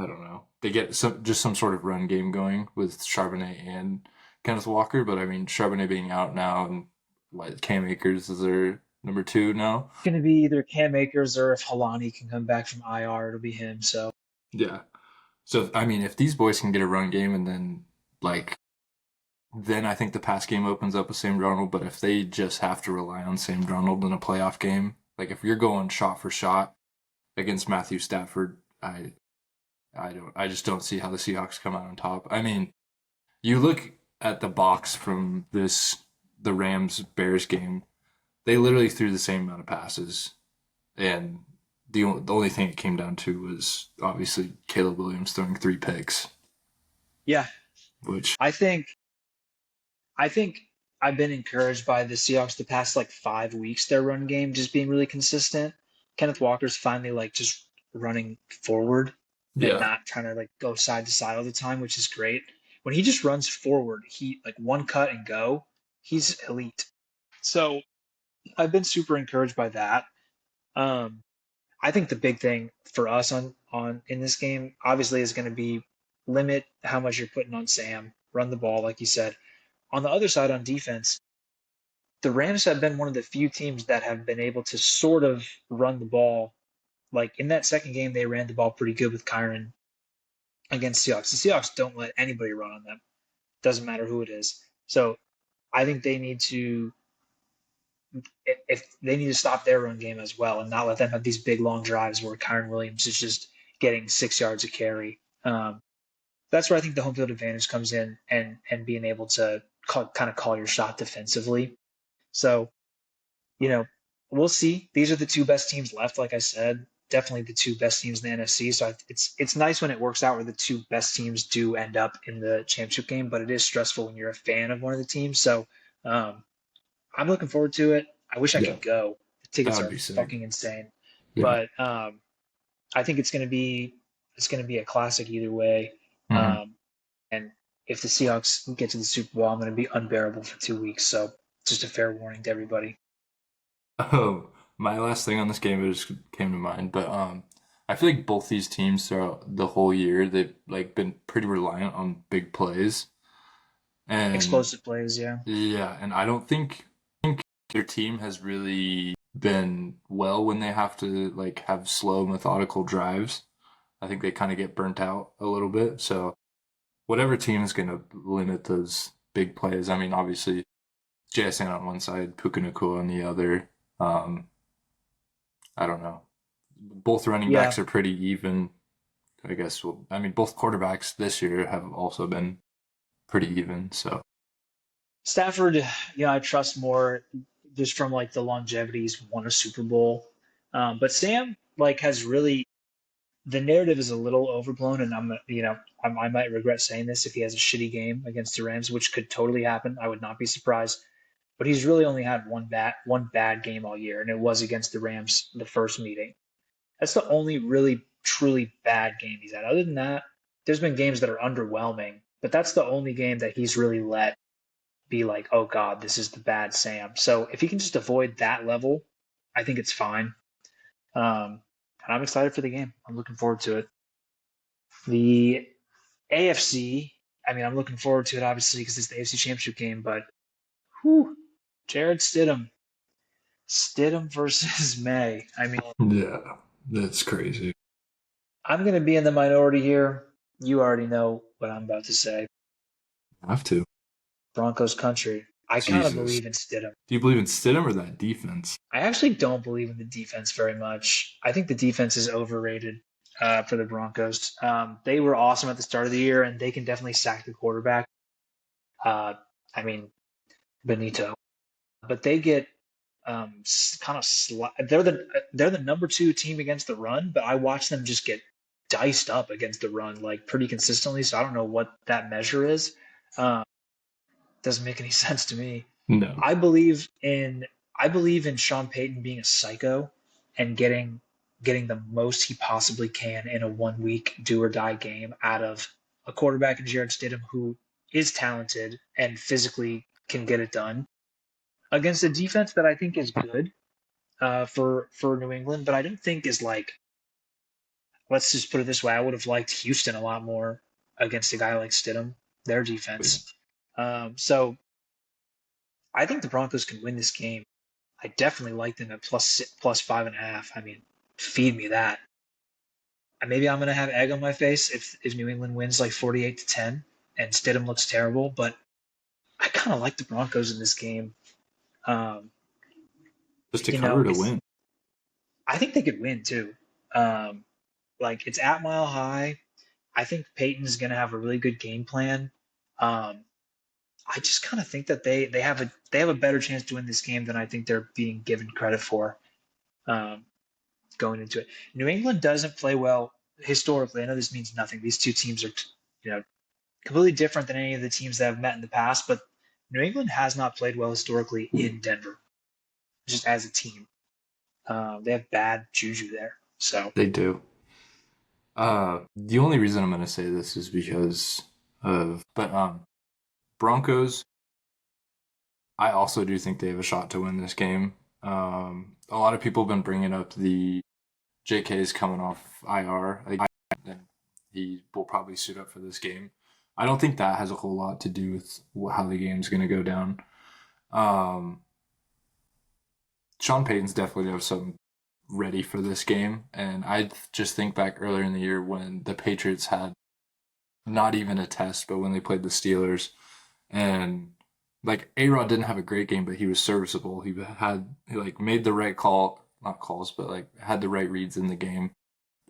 don't know, they get some sort of run game going with Charbonnet and Kenneth Walker, but I mean Charbonnet being out now and like Cam Akers is their number 2 now. it's going to be either Cam Akers or if Halani can come back from IR, it'll be him. So Yeah. So I mean, if these boys can get a run game and then like then I think the pass game opens up with Sam Darnold. But if they just have to rely on Sam Darnold in a playoff game, like if you're going shot for shot against Matthew Stafford, I just don't see how the Seahawks come out on top. I mean, you look at the box from the Rams Bears game, they literally threw the same amount of passes, and the only thing it came down to was obviously Caleb Williams throwing 3 picks, Yeah, which I think I think I've been encouraged by the Seahawks the past like 5 weeks, their run game just being really consistent. Kenneth Walker's finally like just running forward and yeah, not trying to like go side to side all the time, which is great. When he just runs forward, he like one cut and go, he's elite. So I've been super encouraged by that. Um, I think the big thing for us on in this game obviously is going to be limit how much you're putting on Sam, run the ball like you said. On the other side on defense, the Rams have been one of the few teams that have been able to sort of run the ball. Like in that second game, they ran the ball pretty good with Kyron against Seahawks. The Seahawks don't let anybody run on them. Doesn't matter who it is. So I think they need to if they need to stop their run game as well and not let them have these big long drives where Kyron Williams is just getting 6 yards a carry. That's where I think the home field advantage comes in and being able to kind of call your shot defensively. So we'll see. These are the two best teams left, like I said. Definitely the two best teams in the NFC. So it's nice when it works out where the two best teams do end up in the championship game, but it is stressful when you're a fan of one of the teams. So um, I'm looking forward to it. I wish I yeah, could go. The that tickets would are be sick. fucking insane, Yeah. but I think it's gonna be a classic either way. Hmm. Um, and if the Seahawks get to the Super Bowl, I'm gonna be unbearable for 2 weeks. So just a fair warning to everybody. Oh, my last thing on this game it just came to mind, but I feel like both these teams throughout the whole year they've like been pretty reliant on big plays, and Explosive plays, yeah. yeah, and I don't think their team has really been well when they have to like have slow, methodical drives. I think they kind of get burnt out a little bit. So whatever team is going to limit those big plays, I mean, obviously JSN on one side, Puka Nacua on the other. Um, I don't know. Both running Yeah. backs are pretty even. I guess. Well, I mean, both quarterbacks this year have also been pretty even. So Stafford, I trust more just from like the longevity. He's won a Super Bowl. But Sam like has really the narrative is a little overblown, and I might regret saying this if he has a shitty game against the Rams, which could totally happen. I would not be surprised. But he's really only had one bad game all year, and it was against the Rams the first meeting. That's the only really truly bad game he's had. Other than that, there's been games that are underwhelming, but that's the only game that he's really let be like, oh God, this is the bad Sam. So if he can just avoid that level, I think it's fine. And I'm excited for the game. I'm looking forward to it. The AFC, I mean, I'm looking forward to it obviously because it's the AFC Championship game, but whew, Jared Stidham versus May. I mean, yeah, that's crazy. I'm going to be in the minority here. You already know what I'm about to say. Have to. Broncos country. I kind of Jesus. believe in Stidham. Do you believe in Stidham or that defense? I actually don't believe in the defense very much. I think the defense is overrated for the Broncos. They were awesome at the start of the year, and they can definitely sack the quarterback. Uh, I mean, Benito, but they get kind of they're the number two team against the run, but I watch them just get diced up against the run like pretty consistently. So I don't know what that measure is. Um, doesn't make any sense to me. No. I believe in I believe in Sean Payton being a psycho and getting the most he possibly can in a 1 week do or die game out of a quarterback in Jared Stidham who is talented and physically can get it done against a defense that I think is good for New England, but I don't think is like let's just put it this way. I would have liked Houston a lot more against a guy like Stidham, their defense. So I think the Broncos can win this game. I definitely like them at plus 5.5. I mean, feed me that. And maybe I'm gonna have egg on my face if New England wins like 48-10 and Stidham looks terrible, but I kind of like the Broncos in this game. Um, Just to cover to it's win. I think they could win too. Um, like it's at Mile High. I think Peyton's gonna have a really good game plan. Um, I just kind of think that they have a better chance to win this game than I think they're being given credit for um, going into it. New England doesn't play well historically. I know this means nothing. These two teams are, you know, completely different than any of the teams that have met in the past, but New England has not played well historically in Denver, just as a team. They have bad juju there. So They do. The only reason I'm going to say this is because of, but Broncos. I also do think they have a shot to win this game. A lot of people have been bringing up the JK's coming off IR, and he will probably suit up for this game. I don't think that has a whole lot to do with how the game's going to go down. Um, Sean Payton's definitely have some ready for this game, and I just think back earlier in the year when the Patriots had not even a test, but when they played the Steelers, and like A-Rod didn't have a great game, but he was serviceable. He like made the right not calls, but like had the right reads in the game,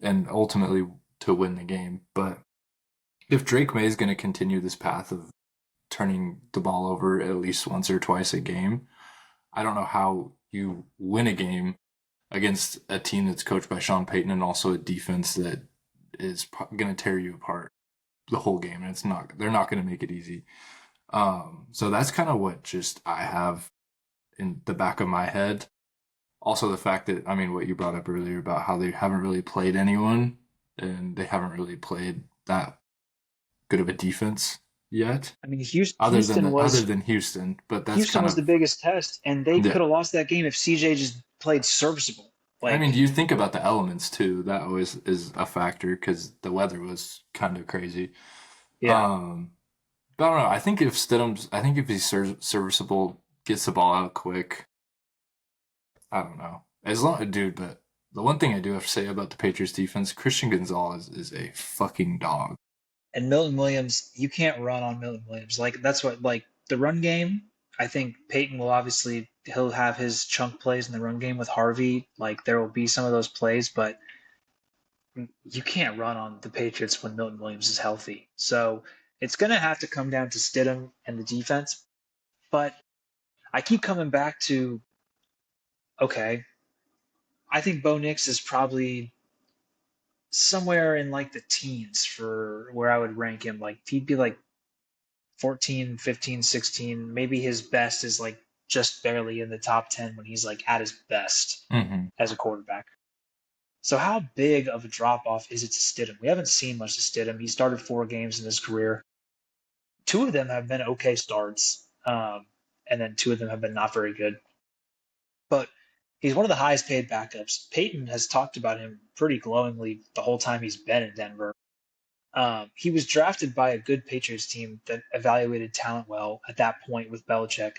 and ultimately to win the game. But if Drake May is going to continue this path of turning the ball over at least once or twice a game, I don't know how you win a game against a team that's coached by Sean Payton and also a defense that is going to tear you apart the whole game. And they're not going to make it easy. So that's kind of what just I have in the back of my head. Also, the fact that, I mean, what you brought up earlier about how they haven't really played anyone and they haven't really played that good of a defense yet, I mean, other than Houston. But that's Houston kind was the of, biggest test, and they yeah. could have lost that game if CJ just played serviceable. I mean, Like, you think about the elements too. That always is a factor because the weather was kind of crazy. yeah. Um, but I don't know. I think if he's serviceable, gets the ball out quick. I don't know. As long, dude. But the one thing I do have to say about the Patriots defense, Christian Gonzalez is a fucking dog. And Milton Williams, you can't run on Milton Williams. Like that's what like the run game. I think Peyton will obviously he'll have his chunk plays in the run game with Harvey. Like there will be some of those plays, but you can't run on the Patriots when Milton Williams is healthy. So it's gonna have to come down to Stidham and the defense. But I keep coming back to okay, I think Bo Nix is probably somewhere in like the teens for where I would rank him. Like he'd be like 14, 15, 16. Maybe his best is like just barely in the top 10 when he's like at his best Mm-hmm. as a quarterback. So how big of a drop off is it to Stidham? We haven't seen much to Stidham. He started 4 games in his career. 2 of them have been okay starts, and then 2 of them have been not very good. But he's one of the highest paid backups. Peyton has talked about him pretty glowingly the whole time he's been in Denver. He was drafted by a good Patriots team that evaluated talent well at that point with Belichick.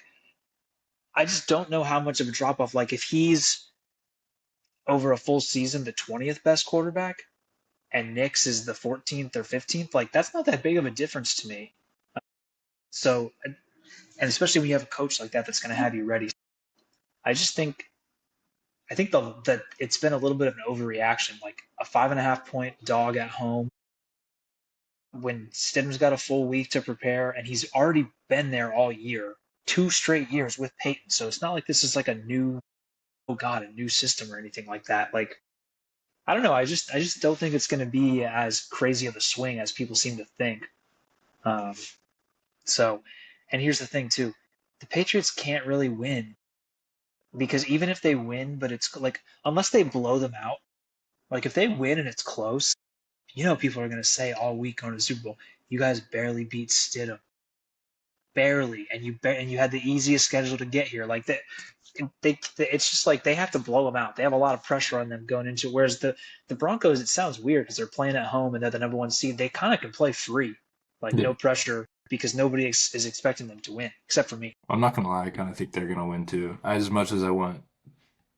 I just don't know how much of a drop off. Like if he's over a full season the 20th best quarterback and Nix is the 14th or 15th, like that's not that big of a difference to me. So, and especially when you have a coach like that that's going to have you ready. I just think that it's been a little bit of an overreaction, like a 5.5 point dog at home when Stidham's got a full week to prepare and he's already been there all year, 2 straight years with Peyton. So it's not like this is like a new system or anything like that. Like I don't know. I just don't think it's going to be as crazy of a swing as people seem to think. Um, so, and here's the thing too, the Patriots can't really win because even if they win, but it's like unless they blow them out, like if they win and it's close, people are going to say all week going to the Super Bowl, you guys barely beat Stidham, barely, and you had the easiest schedule to get here. Like that, it's just like they have to blow them out. They have a lot of pressure on them going into it. Whereas the Broncos, it sounds weird because they're playing at home and they're the number 1 seed. They kind of can play free, like Yeah. no pressure because nobody is expecting them to win except for me. I'm not gonna lie. I kind of think they're gonna win too. As much as I want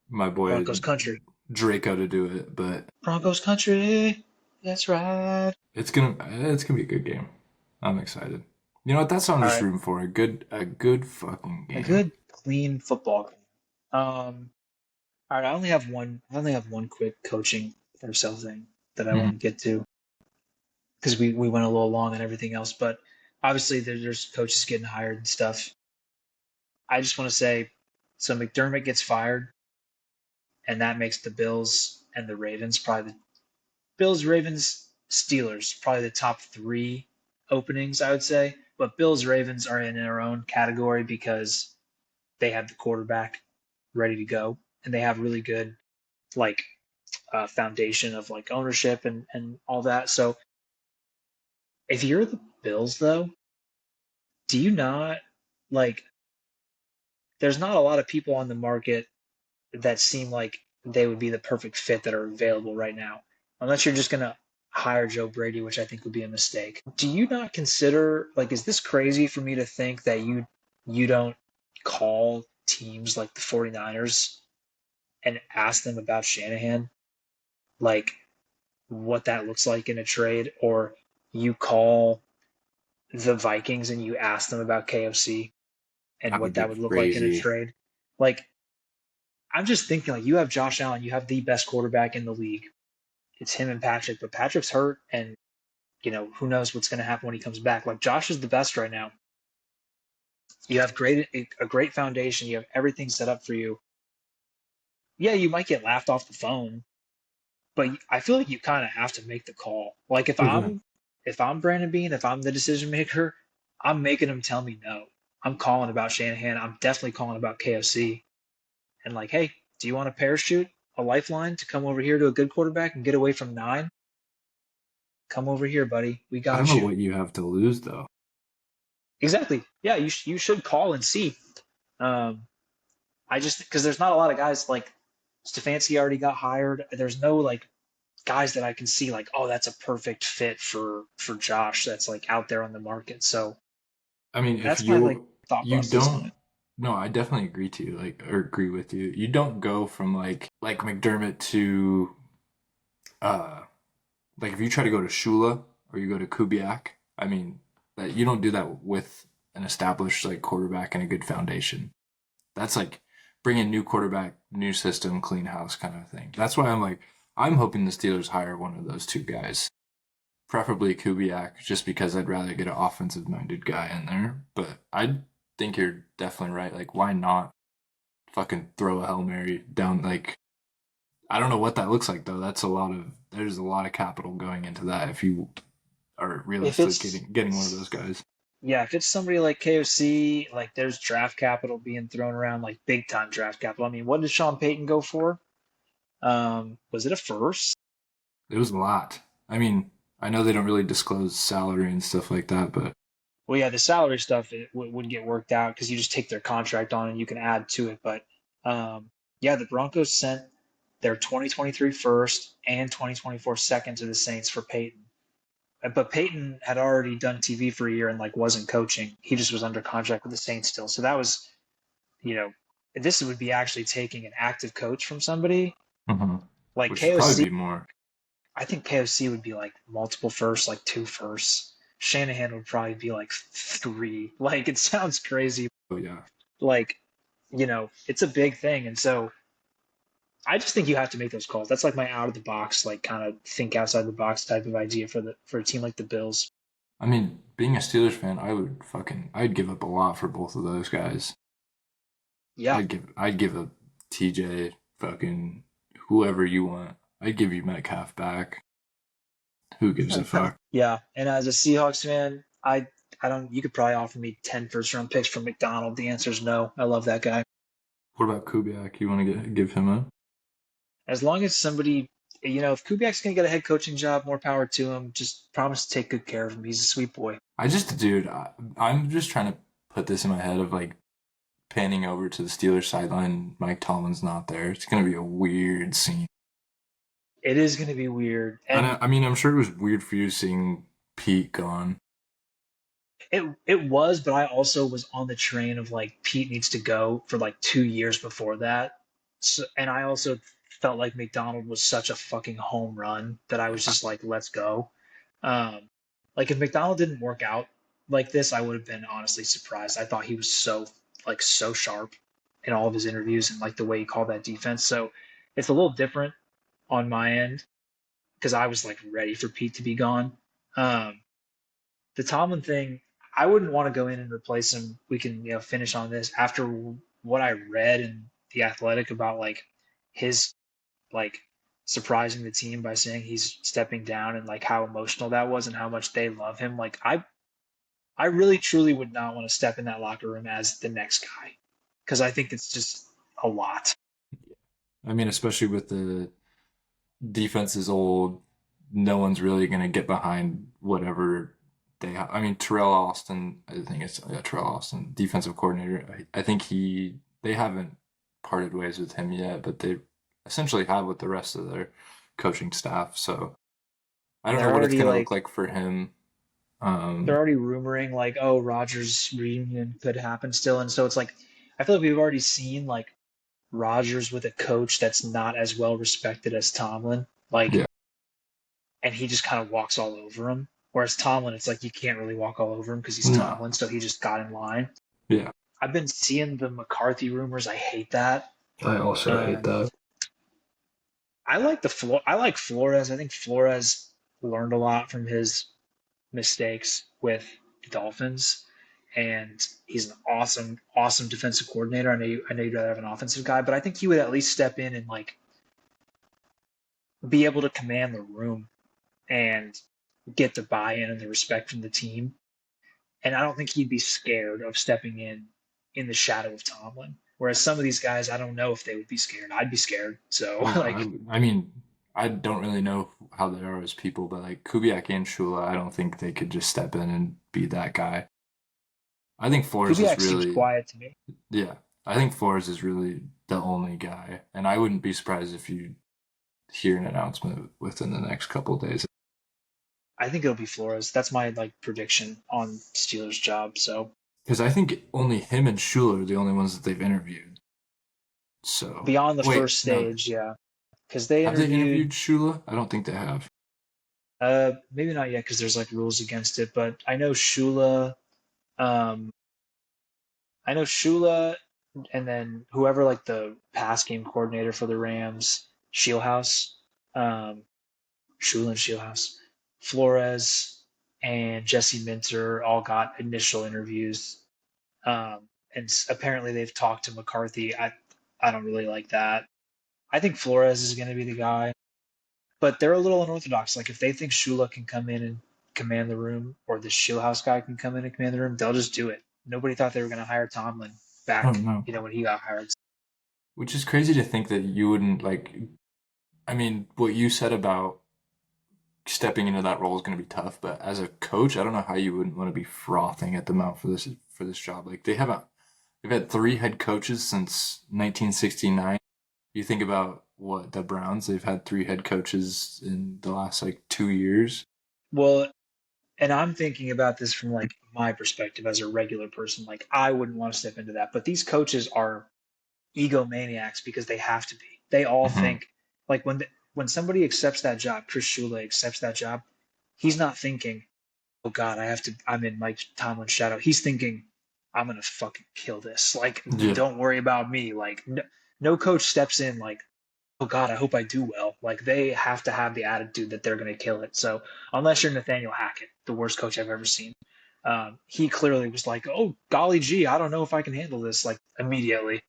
my boy Broncos country, Draco to do it, but Broncos country. That's right. it's gonna be a good game. I'm excited. You know what? That's what I'm All just right, rooting for. A good fucking a game. good clean football game. All right, I only have one. I only have one quick coaching carousel thing that I want Mm-hmm. to get to because we went a little long and everything else. But Obviously, there's coaches getting hired and stuff. I just want to say, so McDermott gets fired, and that makes the Bills and the Ravens probably the Bills, Ravens, Steelers probably the top three openings, I would say. But Bills, Ravens are in their own category because they have the quarterback ready to go, and they have really good like foundation of like ownership and all that. So if you're the Bills, though, do you not like? There's not a lot of people on the market that seem like they would be the perfect fit that are available right now, unless you're just gonna hire Joe Brady, which I think would be a mistake. Do you not consider like is this crazy for me to think that you don't call teams like the 49ers and ask them about Shanahan, like what that looks like in a trade, or you call the Vikings and you ask them about KOC and That what would be that would look like in a crazy. trade? Like I'm just thinking like you have Josh Allen, you have the best quarterback in the league. It's him and Patrick, but Patrick's hurt and who knows what's going to happen when he comes back. Like Josh is the best right now. You have a great foundation. You have everything set up for you. Yeah, you might get laughed off the phone, but I feel like you kind of have to make the call. Like Oh yeah. if I'm Brandon Bean, if I'm the decision maker, I'm making him tell me no. I'm calling about Shanahan. I'm definitely calling about KOC. And like, hey, do you want a parachute, a lifeline to come over here to a good quarterback and get away from nine? Come over here, buddy. We I don't got know you. what you have to lose though. Exactly. Yeah, you should call and see. Um, I just because there's not a lot of guys like Stefanski already got hired. There's no like guys that I can see like, oh, that's a perfect fit for Josh. That's like out there on the market. So I mean, if that's my like thought you process on don't, it. no, I definitely agree with you. You don't go from like McDermott to uh like if you try to go to Shula or you go to Kubiak. I mean, that you don't do that with an established like quarterback and a good foundation. That's like bring in new quarterback, new system, clean house kind of thing. That's why I'm hoping the Steelers hire one of those two guys, preferably Kubiak, just because I'd rather get an offensive minded guy in there. But I think you're definitely right. Like, why not fucking throw a Hail Mary down? Like, I don't know what that looks like though. There's a lot of capital going into that if you are If realistically it's getting one of those guys. yeah, if it's somebody like KOC, like there's draft capital being thrown around, like big time draft capital. I mean, what did Sean Payton go for? Was it a first? It was a lot. I mean, I know they don't really disclose salary and stuff like that, but Well, yeah, the salary stuff would get worked out because you just take their contract on and you can add to it. But yeah, the Broncos sent their 2023 first and 2024 second to the Saints for Peyton. But Peyton had already done TV for a year and like wasn't coaching. He just was under contract with the Saints still. So that was, you know, this would be actually taking an active coach from somebody mhm. like Which should probably KOC. be more. I think KOC would be like multiple firsts, like two firsts. Shanahan would probably be like three. Like it sounds crazy. Oh yeah. Like, it's a big thing. And so I just think you have to make those calls. That's like my out of the box, like kind of think outside the box type of idea for a team like the Bills. I mean, being a Steelers fan, I'd give up a lot for both of those guys. Yeah. I'd give up TJ, fucking whoever you want. I'd give you Metcalf back. Who gives a fuck? Yeah. And as a Seahawks fan, I don't you could probably offer me 10 first round picks from McDonald. The answer is no. I love that guy. What about Kubiak? You want to give him a? As long as somebody if Kubiak's gonna get a head coaching job, more power to him. Just promise to take good care of him. He's a sweet boy. Dude, I'm just trying to put this in my head of like panning over to the Steelers sideline. Mike Tomlin's not there. It's gonna be a weird scene. It is gonna be weird. And And I mean, I'm sure it was weird for you seeing Pete gone. it was, but I also was on the train of like Pete needs to go for like 2 years before that. So, and I also felt like McDonald was such a fucking home run that I was just like, let's go. Um, like if McDonald didn't work out like this, I would have been honestly surprised. I thought he was so sharp in all of his interviews and like the way he called that defense. So it's a little different on my end because I was like ready for Pete to be gone. Um, the Tomlin thing, I wouldn't want to go in and replace him. We can, finish on this after what I read in The Athletic about like his like surprising the team by saying he's stepping down and like how emotional that was and how much they love him. Like I really truly would not want to step in that locker room as the next guy because I think it's just a lot. I mean, especially with the defense is old, no one's really going to get behind whatever they have. I mean, Terrell Austin, I think it's Terrell Austin, defensive coordinator. I think they haven't parted ways with him yet, but they essentially have with the rest of their coaching staff. So I don't They're know what it's already going to like look like for him. they're already rumoring like, oh, Rodgers reunion could happen still, and so it's like I feel like we've already seen like Rodgers with a coach that's not as well respected as Tomlin, like, Yeah, and he just kind of walks all over him. Whereas Tomlin, it's like you can't really walk all over him because he's no, Tomlin, so he just got in line. yeah. I've been seeing the McCarthy rumors. I hate that. I also hate Um, that. I like Flores. I think Flores learned a lot from his mistakes with the Dolphins, and he's an awesome, awesome defensive coordinator. I know you'd rather have an offensive guy, but I think he would at least step in and like be able to command the room and get the buy-in and the respect from the team. And I don't think he'd be scared of stepping in the shadow of Tomlin. Whereas some of these guys, I don't know if they would be scared. I'd be scared. So Oh, like I mean, I don't really know how they are as people, but like Kubiak and Shula, I don't think they could just step in and be that guy. I think Flores is Kubiak seems really, quiet to me. yeah, I think Flores is really the only guy, and I wouldn't be surprised if you hear an announcement within the next couple of days. I think it'll be Flores. That's my like prediction on Steelers' job. So Because I think only him and Shula are the only ones that they've interviewed. So, beyond the wait, first no, stage, yeah, because they have they interviewed interviewed Shula? I don't think they have. maybe not yet because there's like rules against it, but um I know Shula and then whoever like the pass game coordinator for the Rams, Shieldhouse, um Shula and Shieldhouse, Flores and Jesse Minter all got initial interviews. And apparently they've talked to McCarthy. I don't really like that. I think Flores is going to be the guy, but they're a little unorthodox. Like if they think Shula can come in and command the room, or the Shieldhouse guy can come in and command the room, they'll just do it. Nobody thought they were going to hire Tomlin Oh back, no. when he got hired. Which is crazy to think that you wouldn't like. I mean, what you said about stepping into that role is going to be tough, but as a coach, I don't know how you wouldn't want to be frothing at the mouth for this job. Like they've had three head coaches since 1969. You think about what the Browns, they've had three head coaches in the last like 2 years. Well, and I'm thinking about this from like my perspective as a regular person. Like I wouldn't want to step into that, but these coaches are egomaniacs because they have to be. They all Hmm. think like when somebody accepts that job, Chris Shula accepts that job, he's not thinking, "Oh God, I'm in Mike Tomlin's shadow." He's thinking, "I'm gonna fucking kill this. Like, Yeah. don't worry about me." Like, no coach steps in like, "Oh God, I hope I do well." Like, they have to have the attitude that they're gonna kill it. So unless you're Nathaniel Hackett, the worst coach I've ever seen, he clearly was like, "Oh golly gee, I don't know if I can handle this." Like immediately,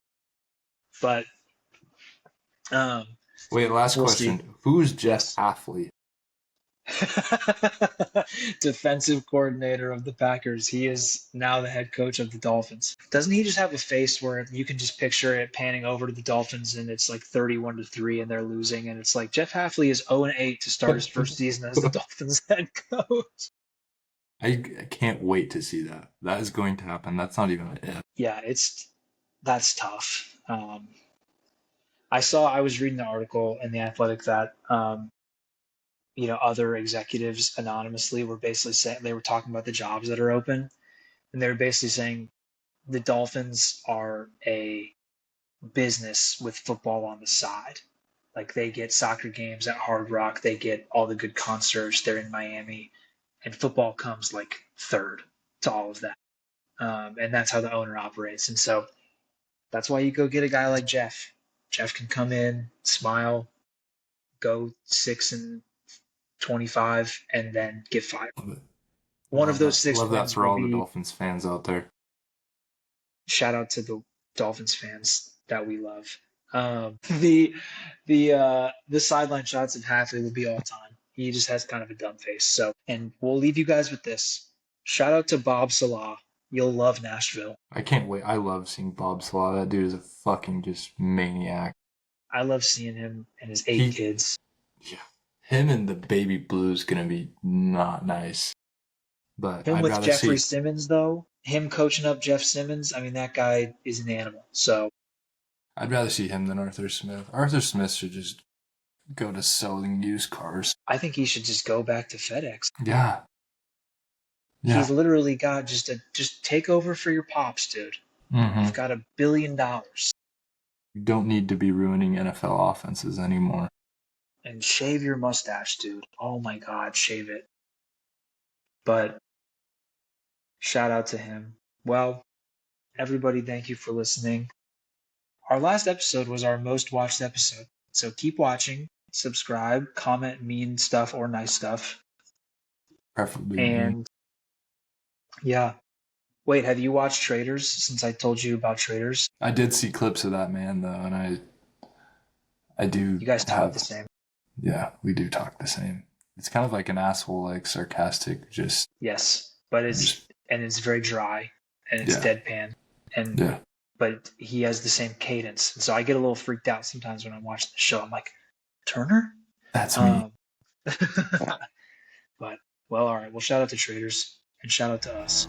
but um, Wait, last we'll see. question. Who's Jeff Yes. Halfley? Defensive coordinator of the Packers. He is now the head coach of the Dolphins. Doesn't he just have a face where you can just picture it panning over to the Dolphins and it's like 31-3 and they're losing and it's like Jeff Halfley is 0-8 to start his first season as the Dolphins head coach. I can't wait to see that. That is going to happen. That's not even an if. Yeah, that's tough. I was reading the article in the Athletic that other executives anonymously were basically saying they were talking about the jobs that are open and they were basically saying the Dolphins are a business with football on the side. Like they get soccer games at Hard Rock, they get all the good concerts. They're in Miami, and football comes like third to all of that. And that's how the owner operates. And so that's why you go get a guy like Jeff. Jeff can come in, smile, go 6-25, and then get fired. One of Love those that. six Love that wins for will all the be Dolphins fans out there. shout out to the Dolphins fans that we love. The sideline shots of Halfley will be all time. He just has kind of a dumb face. So, and we'll leave you guys with this. Shout out to Bob Salah. You'll love Nashville. I can't wait. I love seeing Bob Salah. That dude is a fucking just maniac. I love seeing him and his 8 He, kids. yeah, him and the baby blue's gonna be not nice. But Him I'd with rather Jeffrey see. Simmons, though, him coaching up Jeff Simmons, I mean, that guy is an animal. So I'd rather see him than Arthur Smith. Arthur Smith should just go to selling used cars. I think he should just go back to FedEx. Yeah, He's yeah. literally got just take over for your pops, dude. Mm-hmm. You've got $1 billion. You don't need to be ruining NFL offenses anymore. And shave your mustache, dude. Oh my God, shave it. But shout out to him. Well, everybody, thank you for listening. Our last episode was our most watched episode. So keep watching, subscribe, comment mean stuff or nice stuff. Preferably me. And yeah. Wait, have you watched Traders since I told you about Traders? I did see clips of that man though, and I do You guys talk the have. same. Yeah, we do talk the same. It's kind of like an asshole, like sarcastic, just Yes, but it's very dry and it's yeah, deadpan. And yeah. but he has the same cadence. And so I get a little freaked out sometimes when I'm watching the show. I'm like, Turner? That's me. But well, all right. Well, shout out to Traders and shout out to us.